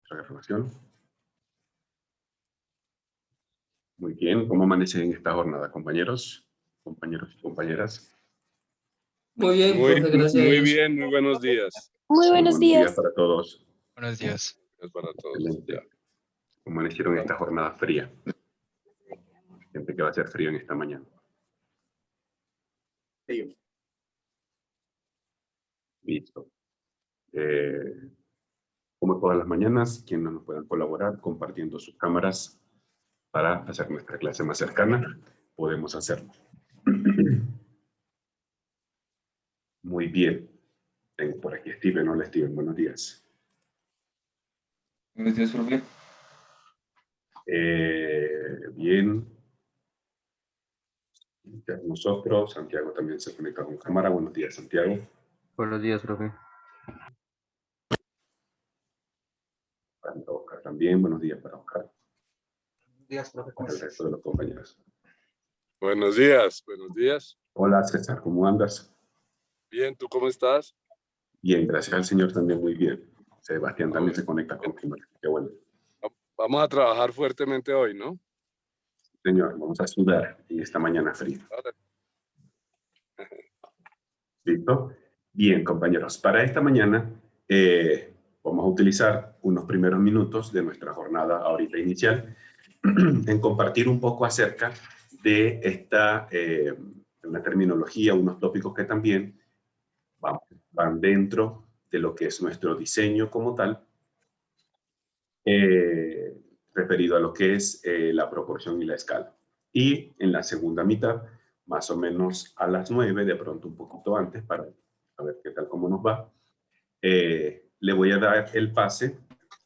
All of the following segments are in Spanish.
nuestra grabación. Muy bien, ¿cómo amanecen en esta jornada, compañeros y compañeras? Muy bien, profe, gracias a Muy Dios. bien, muy buenos días. Muy buenos días. Para todos. Buenos días. Es para todos. Excelente. ¿Cómo amanecieron en esta jornada fría? Gente que va a ser frío en esta mañana. Sí. Listo. Como todas las mañanas, quienes nos puedan colaborar compartiendo sus cámaras para hacer nuestra clase más cercana, podemos hacerlo. Muy bien. Tengo por aquí a Steven. Hola, Steven. Buenos días. Buenos días, profe. Bien. Nosotros, Santiago también se conecta con cámara. Buenos días, Santiago. Buenos días, profe. Para Oscar también. Buenos días para Oscar. Buenos días, profe. Para el resto de los compañeros. Buenos días, buenos días. Hola, César. ¿Cómo andas? Bien, ¿tú cómo estás? Bien, gracias al Señor también muy bien. Sebastián también se conecta con cámara. Qué bueno. Vamos a trabajar fuertemente hoy, ¿no? Señor, vamos a sudar en esta mañana fría. ¿Listo? Bien, compañeros. Para esta mañana vamos a utilizar unos primeros minutos de nuestra jornada ahorita inicial en compartir un poco acerca de esta una terminología, unos tópicos que también van dentro de lo que es nuestro diseño como tal, referido a lo que es la proporción y la escala. Y en la segunda mitad, más o menos a las 9, de pronto un poquito antes, para ver qué tal cómo nos va, le voy a dar el pase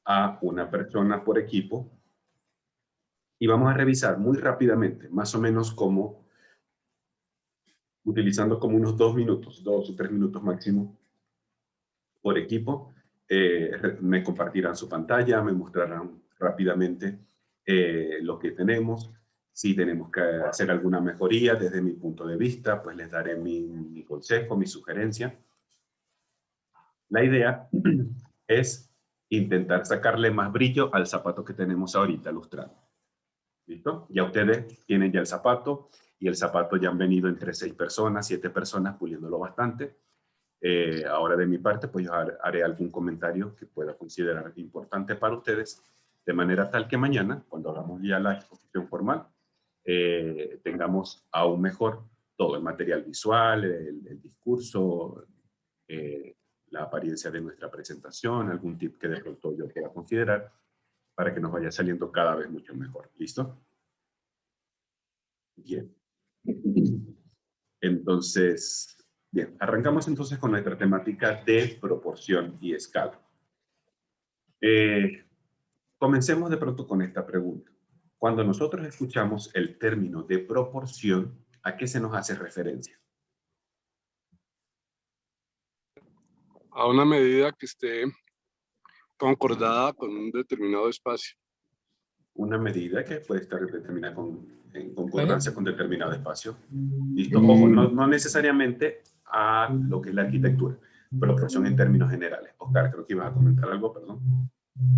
a una persona por equipo y vamos a revisar muy rápidamente, más o menos como, utilizando como unos 2 minutos, 2 o 3 minutos máximo por equipo. Me compartirán su pantalla, me mostrarán rápidamente lo que tenemos. Si tenemos que hacer alguna mejoría desde mi punto de vista, pues les daré mi consejo, mi sugerencia. La idea es intentar sacarle más brillo al zapato que tenemos ahorita lustrado. ¿Listo? Ya ustedes tienen ya el zapato y el zapato ya han venido entre 6 personas, 7 personas puliéndolo bastante. Ahora de mi parte, pues yo haré algún comentario que pueda considerar importante para ustedes, de manera tal que mañana, cuando hagamos ya la exposición formal, tengamos aún mejor todo el material visual, el discurso, la apariencia de nuestra presentación, algún tip que de pronto yo quiera considerar para que nos vaya saliendo cada vez mucho mejor. ¿Listo? Bien. Entonces, bien, arrancamos entonces con nuestra temática de proporción y escala. Comencemos de pronto con esta pregunta. Cuando nosotros escuchamos el término de proporción, ¿a qué se nos hace referencia? A una medida que esté concordada con un determinado espacio. Una medida que puede estar determinada en concordancia con determinado espacio. ¿Listo? Ojo, no necesariamente a lo que es la arquitectura, proporción en términos generales. Oscar, creo que ibas a comentar algo, perdón.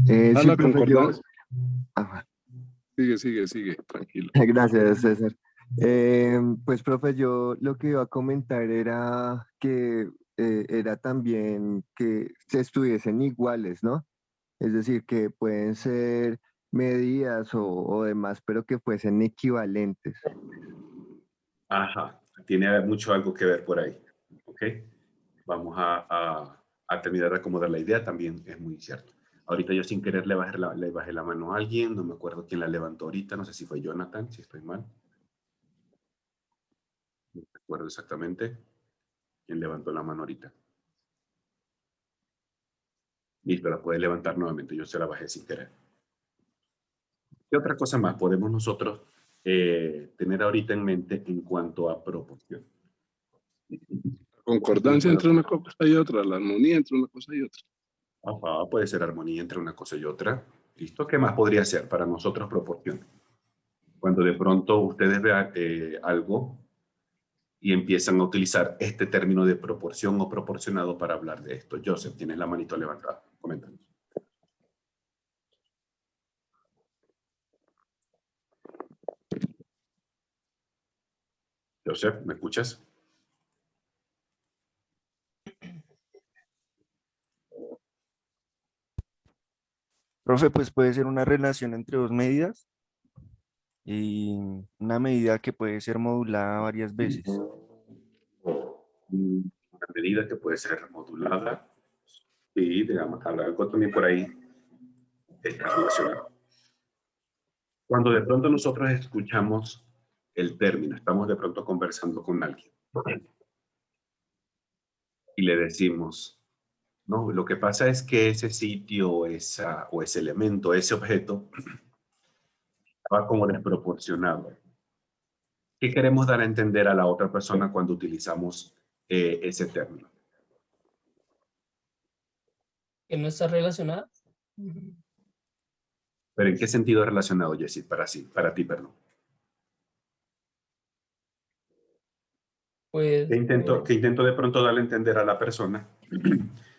Sí, la profe, concordancia. Ajá. Sigue, tranquilo. Gracias, César. Pues, profe, yo lo que iba a comentar era que era también que se estuviesen iguales, ¿no? Es decir, que pueden ser medidas o demás, pero que fuesen equivalentes. Ajá, tiene mucho algo que ver por ahí. ¿Ok? Vamos a terminar de acomodar la idea, también es muy cierto. Ahorita yo sin querer le bajé la mano a alguien, no me acuerdo quién la levantó ahorita, no sé si fue Jonathan, si estoy mal. No recuerdo exactamente quién levantó la mano ahorita. Listo, la puede levantar nuevamente, yo se la bajé sin querer. ¿Qué otra cosa más podemos nosotros tener ahorita en mente en cuanto a proporción? La concordancia entre una cosa y otra, la armonía entre una cosa y otra. Ajá, puede ser armonía entre una cosa y otra. ¿Listo? ¿Qué más podría ser para nosotros proporción? Cuando de pronto ustedes vean algo y empiezan a utilizar este término de proporción o proporcionado para hablar de esto. Joseph, tienes la manito levantada. Coméntanos. Joseph, ¿me escuchas? Profe, pues puede ser una relación entre dos medidas y una medida que puede ser modulada varias veces. Una medida que puede ser modulada y, digamos, algo también por ahí está relacionado. Cuando de pronto nosotros escuchamos el término, estamos de pronto conversando con alguien y le decimos, no, lo que pasa es que ese sitio o ese elemento, ese objeto, estaba como desproporcionado. ¿Qué queremos dar a entender a la otra persona cuando utilizamos ese término? ¿Que no está relacionada? ¿Pero en qué sentido relacionado, Jessie? Para ti, perdón. Pues, ¿Qué intento de pronto darle a entender a la persona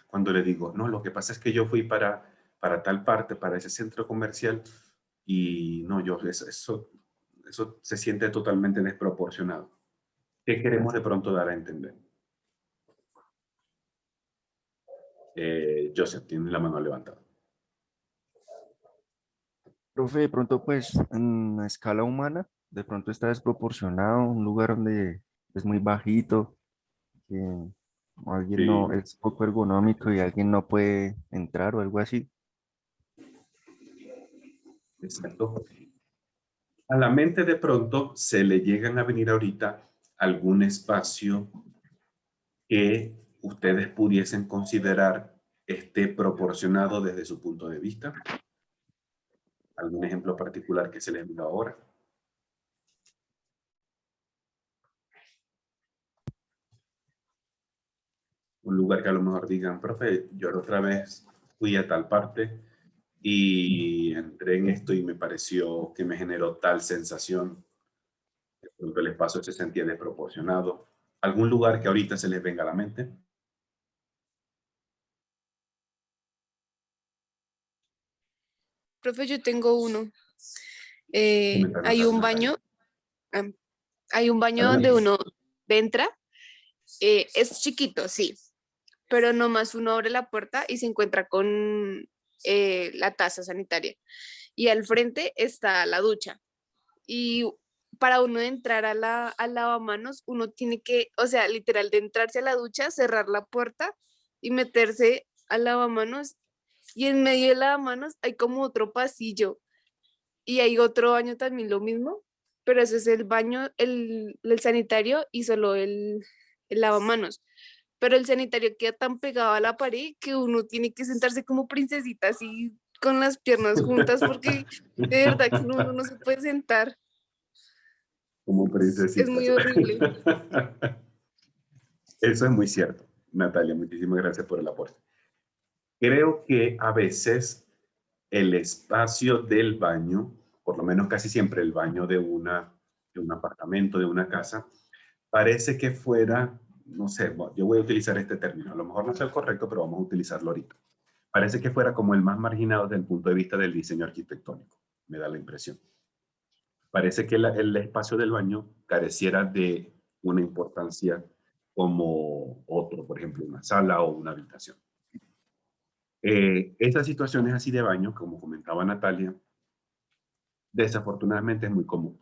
cuando le digo, no, lo que pasa es que yo fui para tal parte, para ese centro comercial, y no, eso se siente totalmente desproporcionado? ¿Qué queremos de pronto dar a entender? Joseph, tiene la mano levantada. Profe, de pronto, pues, en la escala humana, de pronto está desproporcionado, un lugar donde es muy bajito, que alguien no Sí, es poco ergonómico y alguien no puede entrar o algo así. exacto. A la mente de pronto se le llegan a venir ahorita algún espacio que ustedes pudiesen considerar esté proporcionado desde su punto de vista. ¿Algún ejemplo particular que se les venga ahora? Un lugar que a lo mejor digan, profe, yo la otra vez fui a tal parte y entré en esto y me pareció que me generó tal sensación. De pronto el espacio se sentía desproporcionado. ¿Algún lugar que ahorita se les venga a la mente? Profe, yo tengo uno. Comentario, Hay un Natalia. baño, ah, hay un baño donde Adelante. uno entra, es chiquito, sí, pero nomás uno abre la puerta y se encuentra con la taza sanitaria. Y al frente está la ducha. Y para uno entrar al lavamanos, uno tiene que, o sea, literal, de entrarse a la ducha, cerrar la puerta y meterse al lavamanos. Y en medio del lavamanos hay como otro pasillo y hay otro baño también lo mismo, pero ese es el baño, el sanitario y solo el lavamanos. Pero el sanitario queda tan pegado a la pared que uno tiene que sentarse como princesita así con las piernas juntas porque de verdad que uno no se puede sentar. Como Es muy princesitas. horrible. Eso es muy cierto, Natalia. Muchísimas gracias por el aporte. Creo que a veces el espacio del baño, por lo menos casi siempre el baño de un apartamento, de una casa, parece que fuera, no sé, yo voy a utilizar este término, a lo mejor no es el correcto, pero vamos a utilizarlo ahorita. Parece que fuera como el más marginado desde el punto de vista del diseño arquitectónico, me da la impresión. Parece que el espacio del baño careciera de una importancia como otro, por ejemplo, una sala o una habitación. Estas situaciones así de baño, como comentaba Natalia, desafortunadamente es muy común.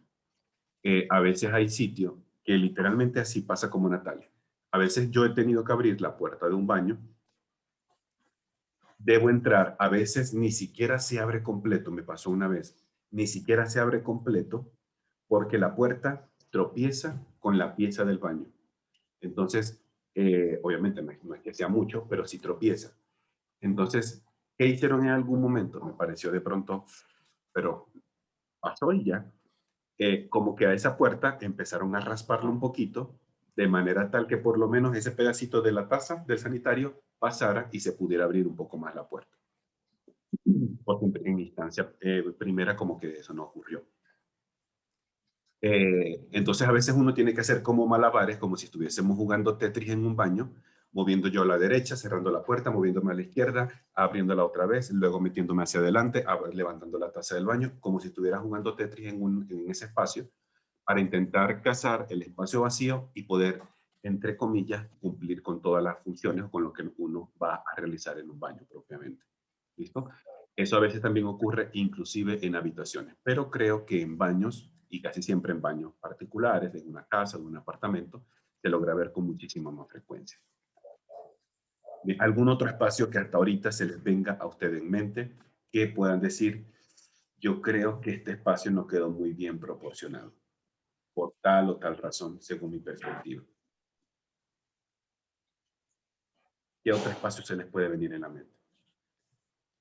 A veces hay sitios que literalmente así pasa como Natalia. A veces yo he tenido que abrir la puerta de un baño, debo entrar, a veces ni siquiera se abre completo, me pasó una vez, ni siquiera se abre completo porque la puerta tropieza con la pieza del baño. Entonces, obviamente no es que sea mucho, pero sí tropieza. Entonces, ¿qué hicieron en algún momento? Me pareció de pronto, pero pasó y ya. Como que a esa puerta empezaron a rasparla un poquito, de manera tal que por lo menos ese pedacito de la taza del sanitario pasara y se pudiera abrir un poco más la puerta. Porque en instancia primera como que eso no ocurrió. Entonces a veces uno tiene que hacer como malabares, como si estuviésemos jugando Tetris en un baño, moviendo yo a la derecha, cerrando la puerta, moviéndome a la izquierda, abriéndola otra vez, luego metiéndome hacia adelante, levantando la taza del baño, como si estuviera jugando Tetris en ese espacio, para intentar cazar el espacio vacío y poder, entre comillas, cumplir con todas las funciones o con lo que uno va a realizar en un baño propiamente. ¿Listo? Eso a veces también ocurre inclusive en habitaciones, pero creo que en baños, y casi siempre en baños particulares, de una casa, de un apartamento, se logra ver con muchísima más frecuencia. ¿Algún otro espacio que hasta ahorita se les venga a usted en mente que puedan decir, yo creo que este espacio no quedó muy bien proporcionado, por tal o tal razón, según mi perspectiva? ¿Qué otro espacio se les puede venir en la mente?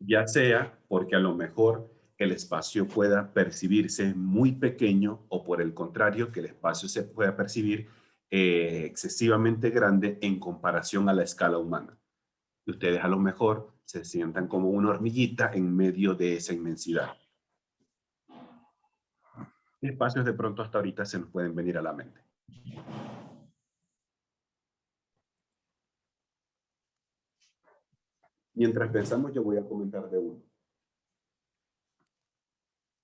Ya sea porque a lo mejor el espacio pueda percibirse muy pequeño o por el contrario, que el espacio se pueda percibir excesivamente grande en comparación a la escala humana. Y ustedes a lo mejor se sientan como una hormiguita en medio de esa inmensidad. ¿Qué espacios de pronto hasta ahorita se nos pueden venir a la mente? Mientras pensamos, yo voy a comentar de uno.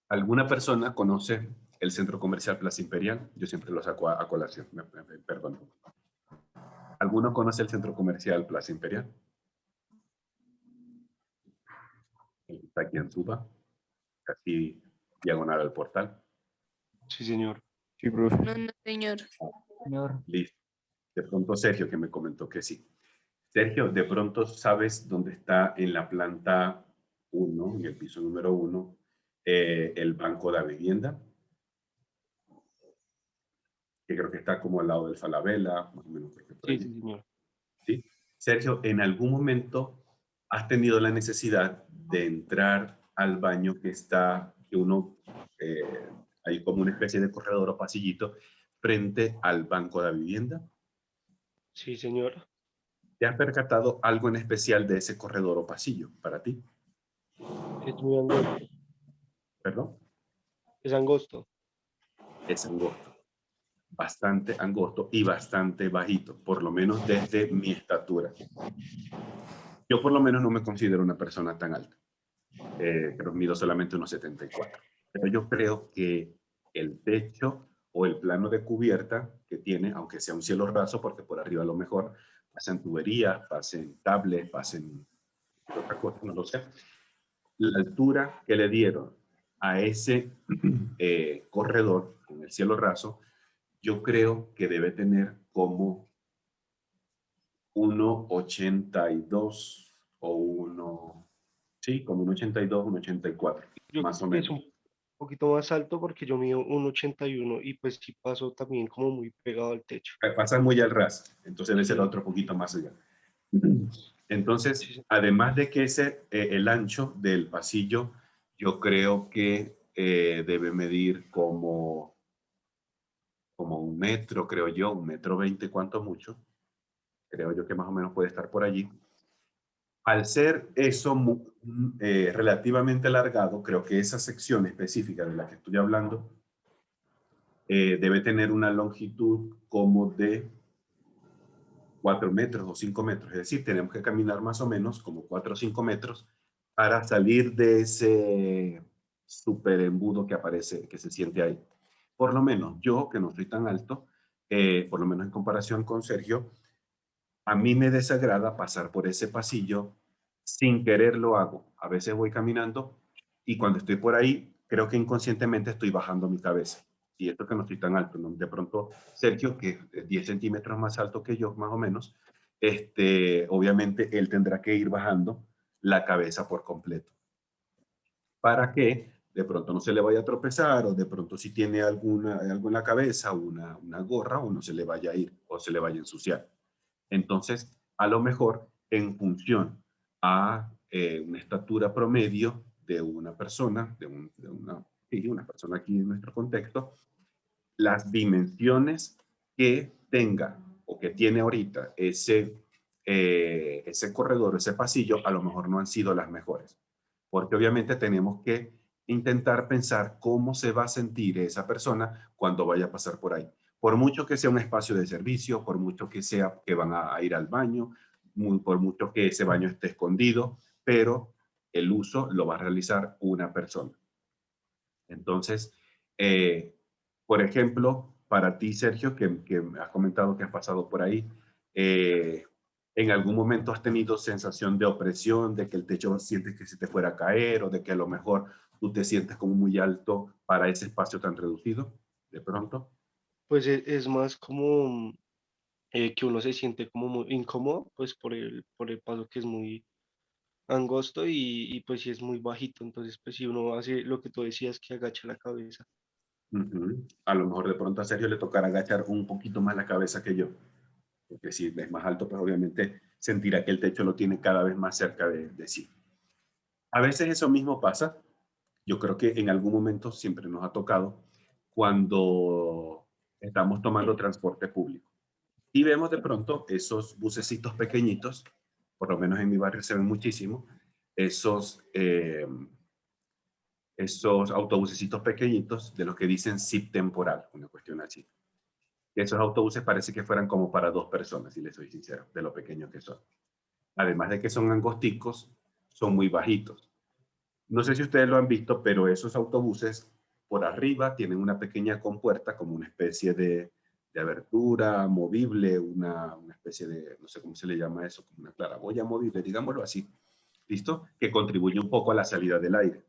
¿Alguna persona conoce el centro comercial Plaza Imperial? Yo siempre lo saco a colación, perdón. ¿Alguno conoce el centro comercial Plaza Imperial? Está aquí en Suba, casi diagonal al portal. Sí, señor. Sí, profe. No, no, señor. Señor, Listo. De pronto Sergio que me comentó que sí. Sergio, de pronto sabes dónde está en la planta 1, en el piso número 1, el Banco de la Vivienda, que creo que está como al lado del Falabella, más o menos. Sí, sí, señor. ¿Sí? Sergio, ¿en algún momento has tenido la necesidad de entrar al baño que está, que uno, hay como una especie de corredor o pasillito frente al Banco de la Vivienda? Sí, señor. ¿Te has percatado algo en especial de ese corredor o pasillo para ti? Es muy angosto. ¿Perdón? Es angosto. Es angosto. Bastante angosto y bastante bajito, por lo menos desde mi estatura. Yo por lo menos no me considero una persona tan alta. Pero mido solamente unos 74. Pero yo creo que el techo o el plano de cubierta que tiene, aunque sea un cielo raso, porque por arriba a lo mejor pasan tuberías, pasen cables, pasen otra cosa, no lo sé. La altura que le dieron a ese corredor con el cielo raso, yo creo que debe tener como 1,82 o sí, como 1,82, 1,84, Yo más o creo que es menos. un poquito más alto porque yo mido 1,81 y pues sí paso también como muy pegado al techo. Pasa muy al ras, entonces debe ser Sí. otro poquito más allá. Entonces, Sí, sí. además de que el ancho del pasillo, yo creo que debe medir como 1 metro, creo yo, 1,20 m, cuanto mucho. Creo yo que más o menos puede estar por allí. Al ser eso relativamente alargado, creo que esa sección específica de la que estoy hablando debe tener una longitud como de 4 metros o 5 metros. Es decir, tenemos que caminar más o menos como 4 o 5 metros para salir de ese super embudo que aparece, que se siente ahí. Por lo menos yo, que no soy tan alto, por lo menos en comparación con Sergio, a mí me desagrada pasar por ese pasillo, sin querer lo hago. A veces voy caminando y cuando estoy por ahí, creo que inconscientemente estoy bajando mi cabeza. Y esto que no estoy tan alto, ¿no? De pronto Sergio, que es 10 centímetros más alto que yo, más o menos, obviamente él tendrá que ir bajando la cabeza por completo. Para que de pronto no se le vaya a tropezar o de pronto si tiene algo en la cabeza, una gorra, o no se le vaya a ir o se le vaya a ensuciar. Entonces, a lo mejor, en función a una estatura promedio de una persona, una persona aquí en nuestro contexto, las dimensiones que tenga o que tiene ahorita ese corredor, ese pasillo, a lo mejor no han sido las mejores. Porque obviamente tenemos que intentar pensar cómo se va a sentir esa persona cuando vaya a pasar por ahí. Por mucho que sea un espacio de servicio, por mucho que sea que van a ir al baño, por mucho que ese baño esté escondido, pero el uso lo va a realizar una persona. Entonces, Por ejemplo, para ti, Sergio, que has comentado que has pasado por ahí, ¿en algún momento has tenido sensación de opresión, de que el techo sientes que se te fuera a caer o de que a lo mejor tú te sientes como muy alto para ese espacio tan reducido de pronto? Pues es más como que uno se siente como muy incómodo, pues por el paso que es muy angosto y pues si es muy bajito, entonces pues si uno hace lo que tú decías, que agacha la cabeza. Ujú. A lo mejor de pronto a Sergio le tocará agachar un poquito más la cabeza que yo, porque si es más alto, pues obviamente sentirá que el techo lo tiene cada vez más cerca de sí. A veces eso mismo pasa. Yo creo que en algún momento siempre nos ha tocado cuando estamos tomando transporte público y vemos de pronto esos bucecitos pequeñitos, por lo menos en mi barrio se ven muchísimo, esos, esos autobusecitos pequeñitos de los que dicen zip temporal, una cuestión así. Esos autobuses parece que fueran como para dos personas, si les soy sincero, de lo pequeños que son. Además de que son angosticos, son muy bajitos. No sé si ustedes lo han visto, pero esos autobuses por arriba tienen una pequeña compuerta, como una especie de abertura movible, una especie de, no sé cómo se le llama eso, como una claraboya movible, digámoslo así, ¿listo? Que contribuye un poco a la salida del aire.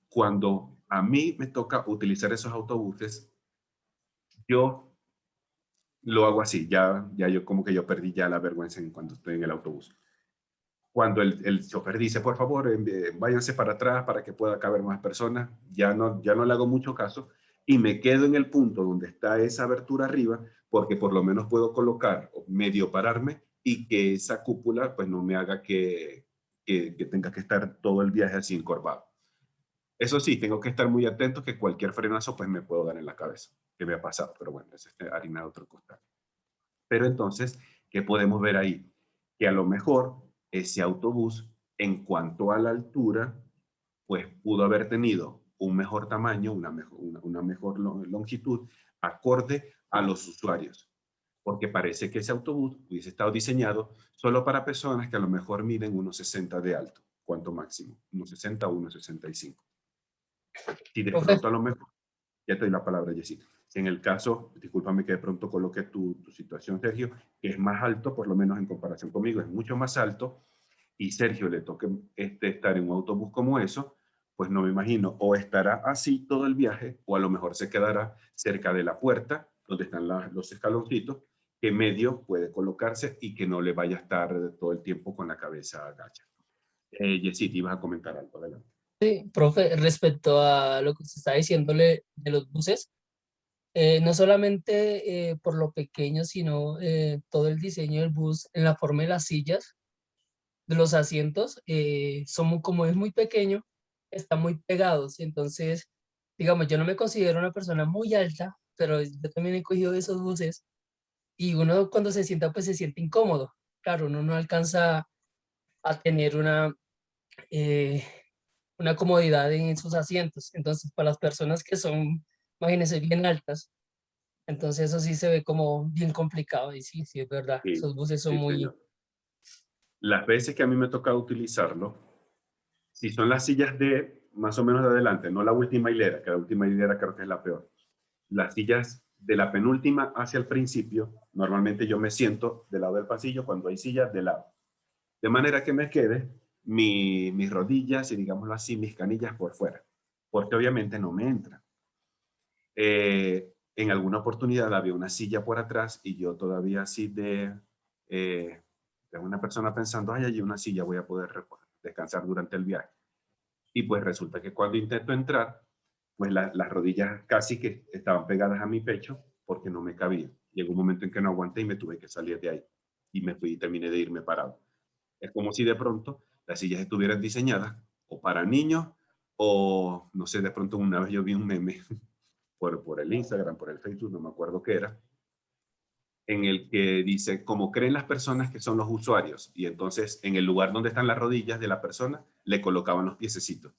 Cuando a mí me toca utilizar esos autobuses, yo lo hago así, ya yo como que yo perdí ya la vergüenza en cuando estoy en el autobús. Cuando el chofer dice, por favor, váyanse para atrás para que pueda caber más personas, ya no le hago mucho caso y me quedo en el punto donde está esa abertura arriba, porque por lo menos puedo colocar o medio pararme y que esa cúpula pues no me haga que tenga que estar todo el viaje así encorvado. Eso sí, tengo que estar muy atento que cualquier frenazo pues me puedo dar en la cabeza, que me ha pasado, pero bueno, es harina de otro costal. Pero entonces, ¿qué podemos ver ahí? Que a lo mejor ese autobús, en cuanto a la altura, pues pudo haber tenido un mejor tamaño, una mejor longitud, acorde a los usuarios. Porque parece que ese autobús hubiese estado diseñado solo para personas que a lo mejor miden unos 60 de alto, cuanto máximo, unos 60 o unos 65. Si de Profe, pronto a lo mejor, ya te doy la palabra, Jessica. Si en el caso, discúlpame que de pronto coloque tu situación, Sergio, que es más alto, por lo menos en comparación conmigo, es mucho más alto, y Sergio le toque estar en un autobús como eso, pues no me imagino, o estará así todo el viaje, o a lo mejor se quedará cerca de la puerta, donde están los escaloncitos, que medio puede colocarse y que no le vaya a estar todo el tiempo con la cabeza agacha. Jessy, te ibas a comentar algo, adelante. sí, profe, respecto a lo que se está diciéndole de los buses, no solamente por lo pequeño, sino todo el diseño del bus en la forma de las sillas, de los asientos, como es muy pequeño, están muy pegados. Entonces, digamos, yo no me considero una persona muy alta, pero yo también he cogido esos buses y uno cuando se sienta, pues se siente incómodo. Claro, uno no alcanza a tener eh, una comodidad en sus asientos. Entonces, para las personas que son, imagínense, bien altas, entonces eso sí se ve como bien complicado. Y sí, sí, es verdad, Sí, esos buses son sí, muy... señor. Las veces que a mí me ha tocado utilizarlo, si son las sillas de más o menos de adelante, no la última hilera, que la última hilera creo que es la peor. Las sillas de la penúltima hacia el principio, normalmente yo me siento del lado del pasillo cuando hay sillas de lado. De manera que me quede mis rodillas y digámoslo así, mis canillas por fuera, porque obviamente no me entra. En alguna oportunidad había una silla por atrás y yo todavía así de una persona pensando, ay, allí una silla, voy a poder descansar durante el viaje. Y pues resulta que cuando intento entrar, pues las rodillas casi que estaban pegadas a mi pecho porque no me cabía. Llegó un momento en que no aguanté y me tuve que salir de ahí. Y me fui y terminé de irme parado. Es como si de pronto las sillas estuvieran diseñadas o para niños o, no sé, de pronto una vez yo vi un meme por el Instagram, por el Facebook, no me acuerdo qué era, en el que dice, como creen las personas que son los usuarios, y entonces en el lugar donde están las rodillas de la persona, le colocaban los piececitos.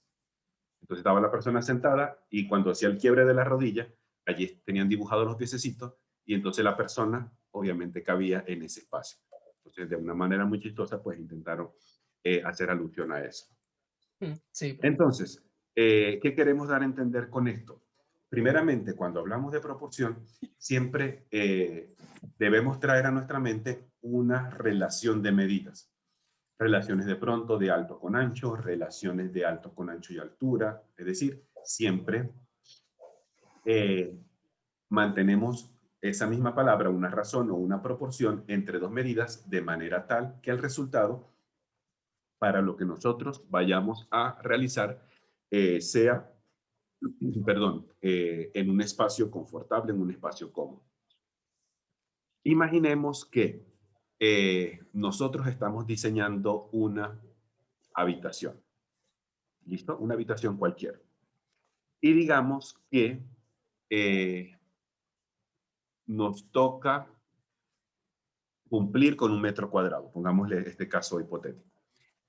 Entonces estaba la persona sentada y cuando hacía el quiebre de la rodilla, allí tenían dibujados los piececitos y entonces la persona obviamente cabía en ese espacio. Entonces de una manera muy chistosa pues intentaron hacer alusión a eso. Sí, profe. Entonces, ¿qué queremos dar a entender con esto? primeramente, cuando hablamos de proporción, siempre debemos traer a nuestra mente una relación de medidas. Relaciones de pronto de alto con ancho, relaciones de alto con ancho y altura. Es decir, siempre mantenemos esa misma palabra, una razón o una proporción entre dos medidas de manera tal que el resultado para lo que nosotros vayamos a realizar sea, perdón, en un espacio confortable, en un espacio cómodo. Imaginemos que nosotros estamos diseñando una habitación. ¿Listo? Una habitación cualquiera. Y digamos que nos toca cumplir con 1 metro cuadrado, pongámosle este caso hipotético.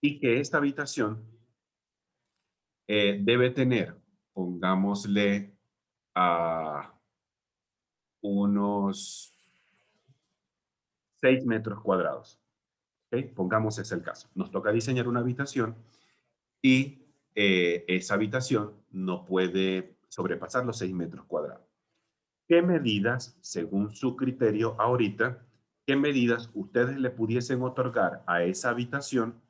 Y que esta habitación debe tener, pongámosle, a unos 6 metros cuadrados. ¿Okay? Pongamos ese el caso. Nos toca diseñar una habitación y esa habitación no puede sobrepasar los 6 metros cuadrados. ¿Qué medidas, según su criterio ahorita, qué medidas ustedes le pudiesen otorgar a esa habitación?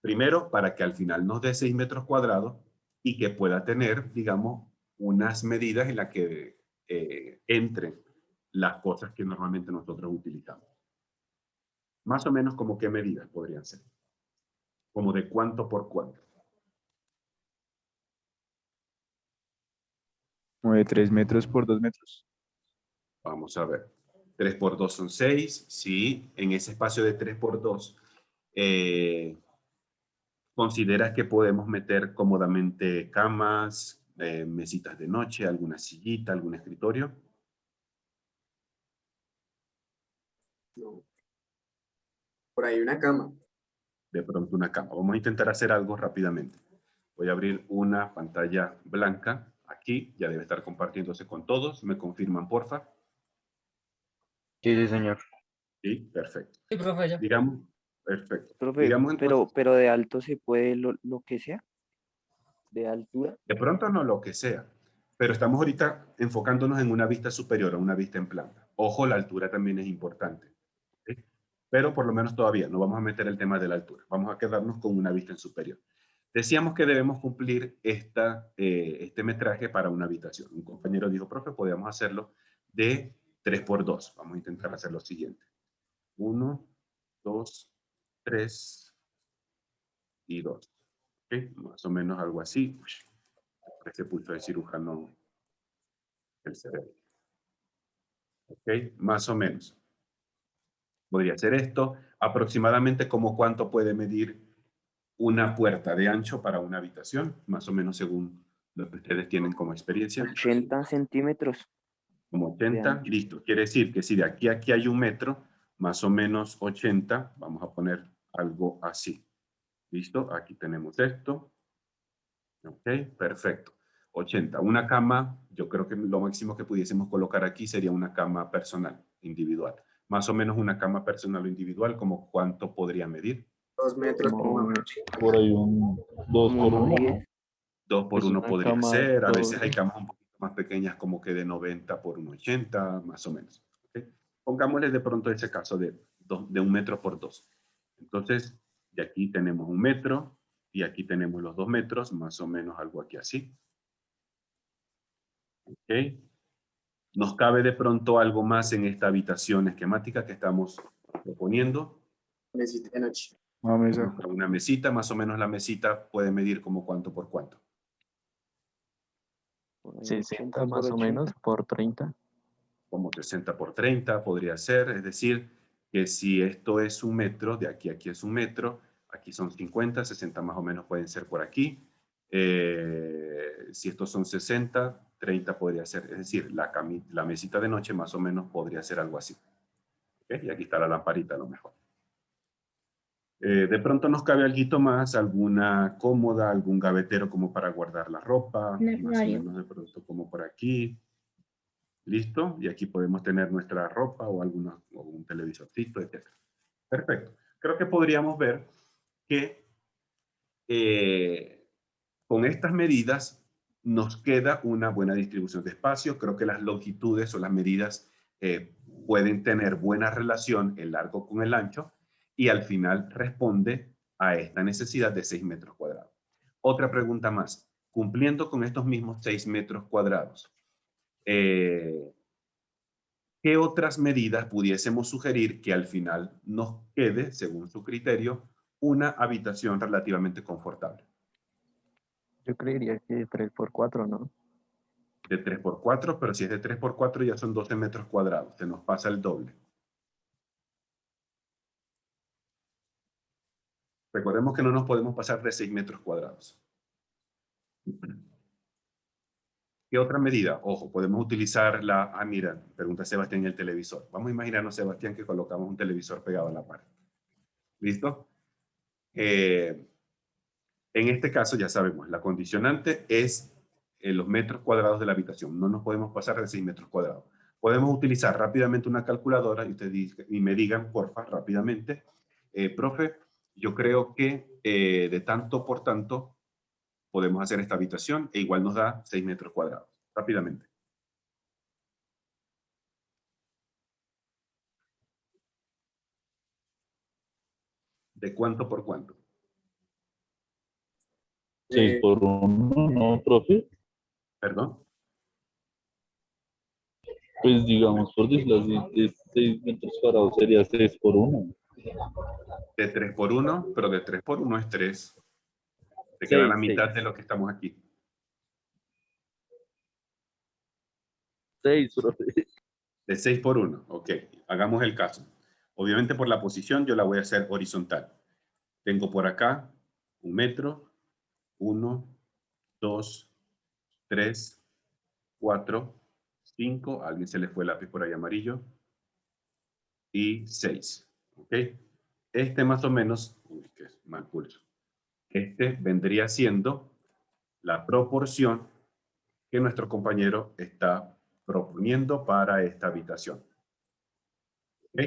Primero, para que al final nos dé 6 metros cuadrados y que pueda tener, digamos, unas medidas en las que entren las cosas que normalmente nosotros utilizamos. Más o menos como qué medidas podrían ser. Como de cuánto por cuánto. Como de 3 metros por 2 metros. Vamos a ver. 3 por 2 son 6. Sí, en ese espacio de 3 por 2, ¿consideras que podemos meter cómodamente camas, mesitas de noche, alguna sillita, algún escritorio? No. Por ahí una cama. De pronto una cama. Vamos a intentar hacer algo rápidamente. Voy a abrir una pantalla blanca aquí. Ya debe estar compartiéndose con todos. ¿Me confirman, porfa? Sí, señor. Sí, perfecto. Sí, profe, ya. Digamos, perfecto. Profe, Digamos entonces, pero de alto se puede lo que sea, de altura. de pronto no lo que sea, pero estamos ahorita enfocándonos en una vista superior, a una vista en planta. Ojo, la altura también es importante. ¿Sí? Pero por lo menos todavía no vamos a meter el tema de la altura. Vamos a quedarnos con una vista en superior. Decíamos que debemos cumplir este metraje para una habitación. Un compañero dijo, profe, podríamos hacerlo de 3 por 2. Vamos a intentar hacer lo siguiente. 1, 2, 3 y 2. ¿Okay? Más o menos algo así. Este pulso de cirujano el cerebro. ¿Ok? Más o menos. Podría ser esto. Aproximadamente como cuánto puede medir una puerta de ancho para una habitación, más o menos según lo que ustedes tienen como experiencia. 80 centímetros. Como 80, listo. Quiere decir que si de aquí a aquí hay 1 metro, más o menos 80, vamos a poner algo así. ¿Listo? Aquí tenemos esto. Ok, perfecto. 80. Una cama, yo creo que lo máximo que pudiésemos colocar aquí sería una cama personal, individual. Más o menos una cama personal o individual, ¿como cuánto podría medir? 2 metros por Por ahí un 2 por 1. 2 por Es 1 una podría cama ser. A doble. veces hay camas un poquito más pequeñas, como que de 90 por 1,80, más o menos. ¿Okay? Pongámosle de pronto ese caso de 1 metro por 2. Entonces, de aquí tenemos 1 metro y aquí tenemos los 2 metros, más o menos algo aquí así. ¿Ok? Nos cabe de pronto algo más en esta habitación esquemática que estamos proponiendo. mesita de noche. Una mesa. Una mesita, más o menos la mesita puede medir como cuánto por cuánto. Por ahí 60 80 por más o 80. menos por 30. Como 60 por 30 podría ser, es decir, que si esto es 1 metro, de aquí a aquí es 1 metro, aquí son 50, 60 más o menos pueden ser por aquí. Si estos son 60, 30 podría ser, es decir, la mesita de noche más o menos podría ser algo así. ¿Okay? Y aquí está la lamparita a lo mejor. De pronto nos cabe algo más, alguna cómoda, algún gavetero como para guardar la ropa, más o menos de pronto como por aquí. ¿Listo? Y aquí podemos tener nuestra ropa o un televisorcito, etc. Perfecto. Creo que podríamos ver que con estas medidas nos queda una buena distribución de espacio. Creo que las longitudes o las medidas pueden tener buena relación el largo con el ancho y al final responde a esta necesidad de 6 metros cuadrados. Otra pregunta más. Cumpliendo con estos mismos 6 metros cuadrados, ¿qué otras medidas pudiésemos sugerir que al final nos quede, según su criterio, una habitación relativamente confortable? Yo creería que 3x4, ¿no? De 3x4, pero si es de 3x4 ya son 12 metros cuadrados, se nos pasa el doble. Recordemos que no nos podemos pasar de 6 metros cuadrados. ¿Qué otra medida? Ojo, podemos utilizar la... Ah, mira, pregunta Sebastián, el televisor. Vamos a imaginarnos, Sebastián, que colocamos un televisor pegado a la pared. ¿Listo? En este caso, ya sabemos, la condicionante es los metros cuadrados de la habitación. No nos podemos pasar de 6 metros cuadrados. Podemos utilizar rápidamente una calculadora y me digan, porfa, rápidamente, profe, yo creo que de tanto por tanto podemos hacer esta habitación e igual nos da 6 metros cuadrados. Rápidamente. ¿De cuánto por cuánto? 6 por 1, ¿no, profe? ¿Perdón? Pues digamos, por decirlo así, de 6 metros cuadrados sería 6 por 1. De 3 por 1, pero de 3 por 1 es 3. Te queda la mitad de lo que estamos aquí. 6, profe. De 6 por 1, ok. Hagamos el caso. Obviamente por la posición yo la voy a hacer horizontal. Tengo por acá 1 metro, 1, 2, 3, 4, 5. A alguien se le fue el lápiz por ahí amarillo. Y 6. ¿Ok? Este más o menos, uy, qué mal pulso. Este vendría siendo la proporción que nuestro compañero está proponiendo para esta habitación. ¿Ok?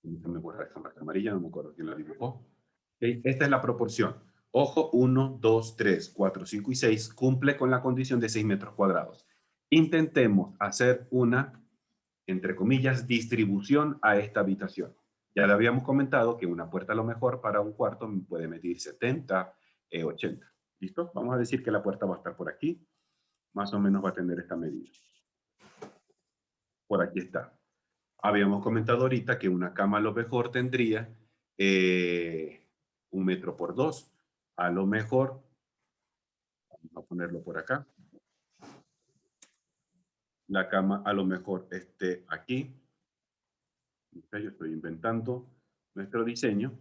Me borra esta marca amarilla, no me acuerdo quién la dibujó. ¿Ok? Esta es la proporción. Ojo, 1, 2, 3, 4, 5 y 6 cumple con la condición de 6 metros cuadrados. Intentemos hacer una, entre comillas, distribución a esta habitación. Ya le habíamos comentado que una puerta a lo mejor para un cuarto puede medir 70, 80. ¿Listo? Vamos a decir que la puerta va a estar por aquí. Más o menos va a tener esta medida. Por aquí está. Habíamos comentado ahorita que una cama a lo mejor tendría 1 metro por 2. A lo mejor, vamos a ponerlo por acá. La cama a lo mejor esté aquí. Yo estoy inventando nuestro diseño.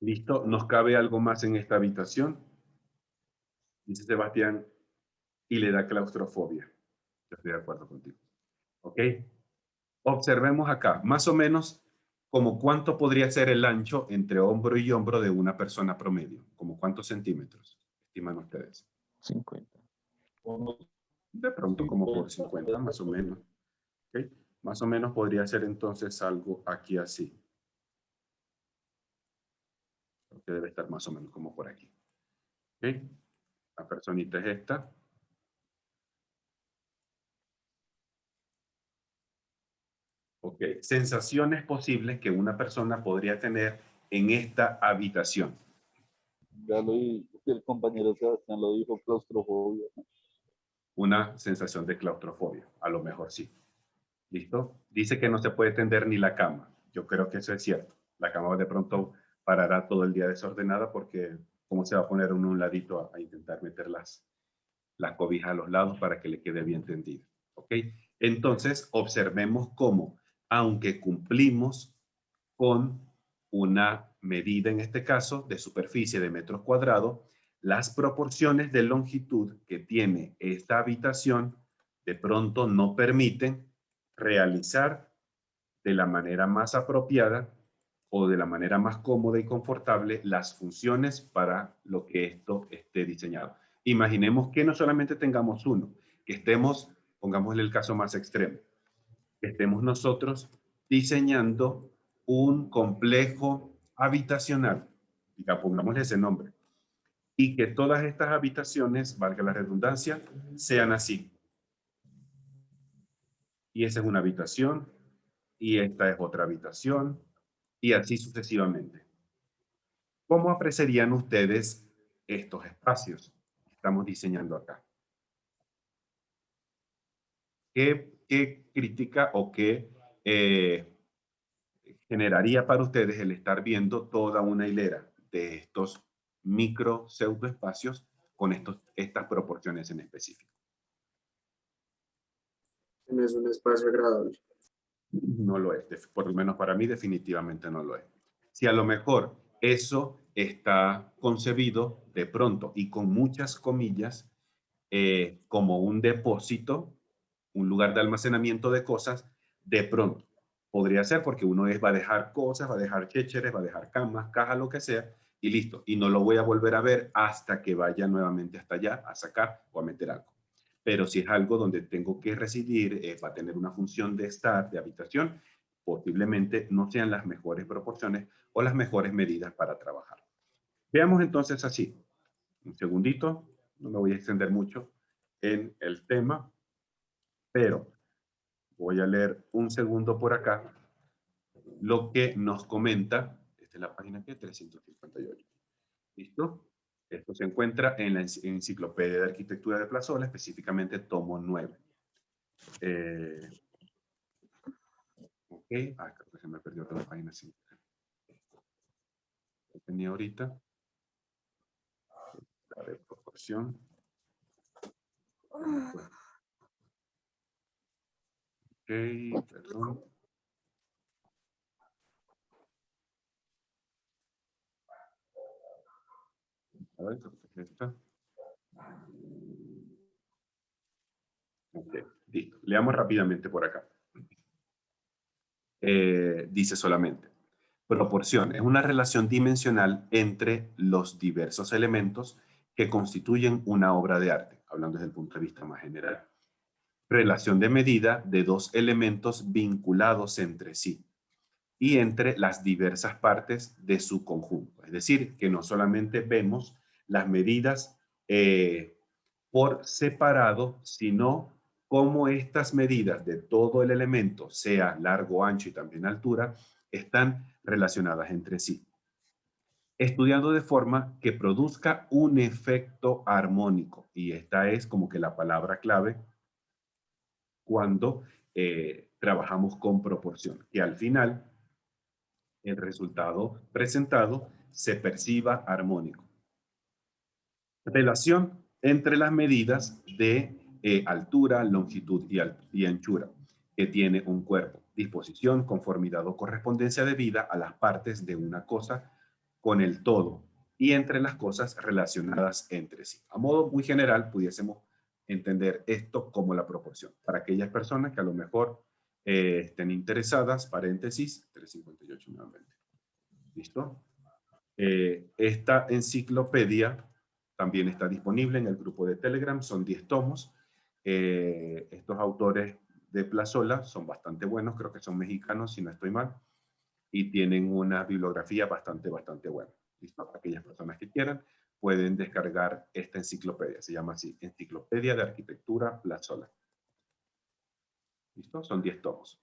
¿Listo? ¿Nos cabe algo más en esta habitación? Dice Sebastián, y le da claustrofobia. Yo estoy de acuerdo contigo. ¿Ok? Observemos acá, más o menos, como cuánto podría ser el ancho entre hombro y hombro de una persona promedio. ¿Como cuántos centímetros estiman ustedes? 50. De pronto como por 50, más o menos. ¿Okay? Más o menos podría ser entonces algo aquí así. Que debe estar más o menos como por aquí. ¿Okay? La personita es esta. Ok, sensaciones posibles que una persona podría tener en esta habitación. Ya lo dijo, el compañero Sebastián lo dijo, claustrofobia. Una sensación de claustrofobia, a lo mejor sí. ¿Listo? Dice que no se puede tender ni la cama. Yo creo que eso es cierto. La cama de pronto parará todo el día desordenada porque cómo se va a poner uno un ladito a intentar meter las cobijas a los lados para que le quede bien tendido. ¿Ok? Entonces, observemos cómo, aunque cumplimos con una medida, en este caso, de superficie de metros cuadrados, las proporciones de longitud que tiene esta habitación de pronto no permiten realizar de la manera más apropiada o de la manera más cómoda y confortable las funciones para lo que esto esté diseñado. Imaginemos que no solamente tengamos uno, que estemos, pongámosle el caso más extremo, que estemos nosotros diseñando un complejo habitacional pongámosle ese nombre. Y que todas estas habitaciones, valga la redundancia, sean así. Y esa es una habitación, y esta es otra habitación, y así sucesivamente. ¿Cómo apreciarían ustedes estos espacios que estamos diseñando acá? ¿Qué crítica o qué generaría para ustedes el estar viendo toda una hilera de estos micro pseudoespacios con estas proporciones en específico? No es un espacio agradable. No lo es, por lo menos para mí definitivamente no lo es. Si a lo mejor eso está concebido de pronto y con muchas comillas como un depósito, un lugar de almacenamiento de cosas, de pronto podría ser porque uno va a dejar cosas, va a dejar chécheres, va a dejar camas, cajas, lo que sea, y listo. Y no lo voy a volver a ver hasta que vaya nuevamente hasta allá a sacar o a meter algo. Pero si es algo donde tengo que residir, va a tener una función de estar, de habitación, posiblemente no sean las mejores proporciones o las mejores medidas para trabajar. Veamos entonces así. Un segundito, no me voy a extender mucho en el tema, pero voy a leer un segundo por acá lo que nos comenta, esta es la página que 358. ¿Listo? Esto se encuentra en la Enciclopedia de Arquitectura de Plazola, específicamente tomo 9. Ok, creo que se me perdió otra página. Sí. Lo tenía ahorita. La de proporción. Ok, perdón. A ver, creo que es esta. Ok, listo. Leamos rápidamente por acá. Dice solamente, proporción es una relación dimensional entre los diversos elementos que constituyen una obra de arte, hablando desde el punto de vista más general. Relación de medida de dos elementos vinculados entre sí y entre las diversas partes de su conjunto. Es decir, que no solamente vemos las medidas por separado, sino cómo estas medidas de todo el elemento, sea largo, ancho y también altura, están relacionadas entre sí. Estudiando de forma que produzca un efecto armónico. Y esta es como que la palabra clave cuando trabajamos con proporción, que al final el resultado presentado se perciba armónico. Relación entre las medidas de altura, longitud y anchura que tiene un cuerpo. Disposición, conformidad o correspondencia debida a las partes de una cosa con el todo y entre las cosas relacionadas entre sí. A modo muy general, pudiésemos entender esto como la proporción. Para aquellas personas que a lo mejor estén interesadas, paréntesis, 358 nuevamente. ¿Listo? Esta enciclopedia también está disponible en el grupo de Telegram, son 10 tomos. Estos autores de Plazola son bastante buenos, creo que son mexicanos, si no estoy mal, y tienen una bibliografía bastante buena. ¿Listo? Aquellas personas que quieran pueden descargar esta enciclopedia, se llama así, Enciclopedia de Arquitectura Plazola. ¿Listo? Son 10 tomos.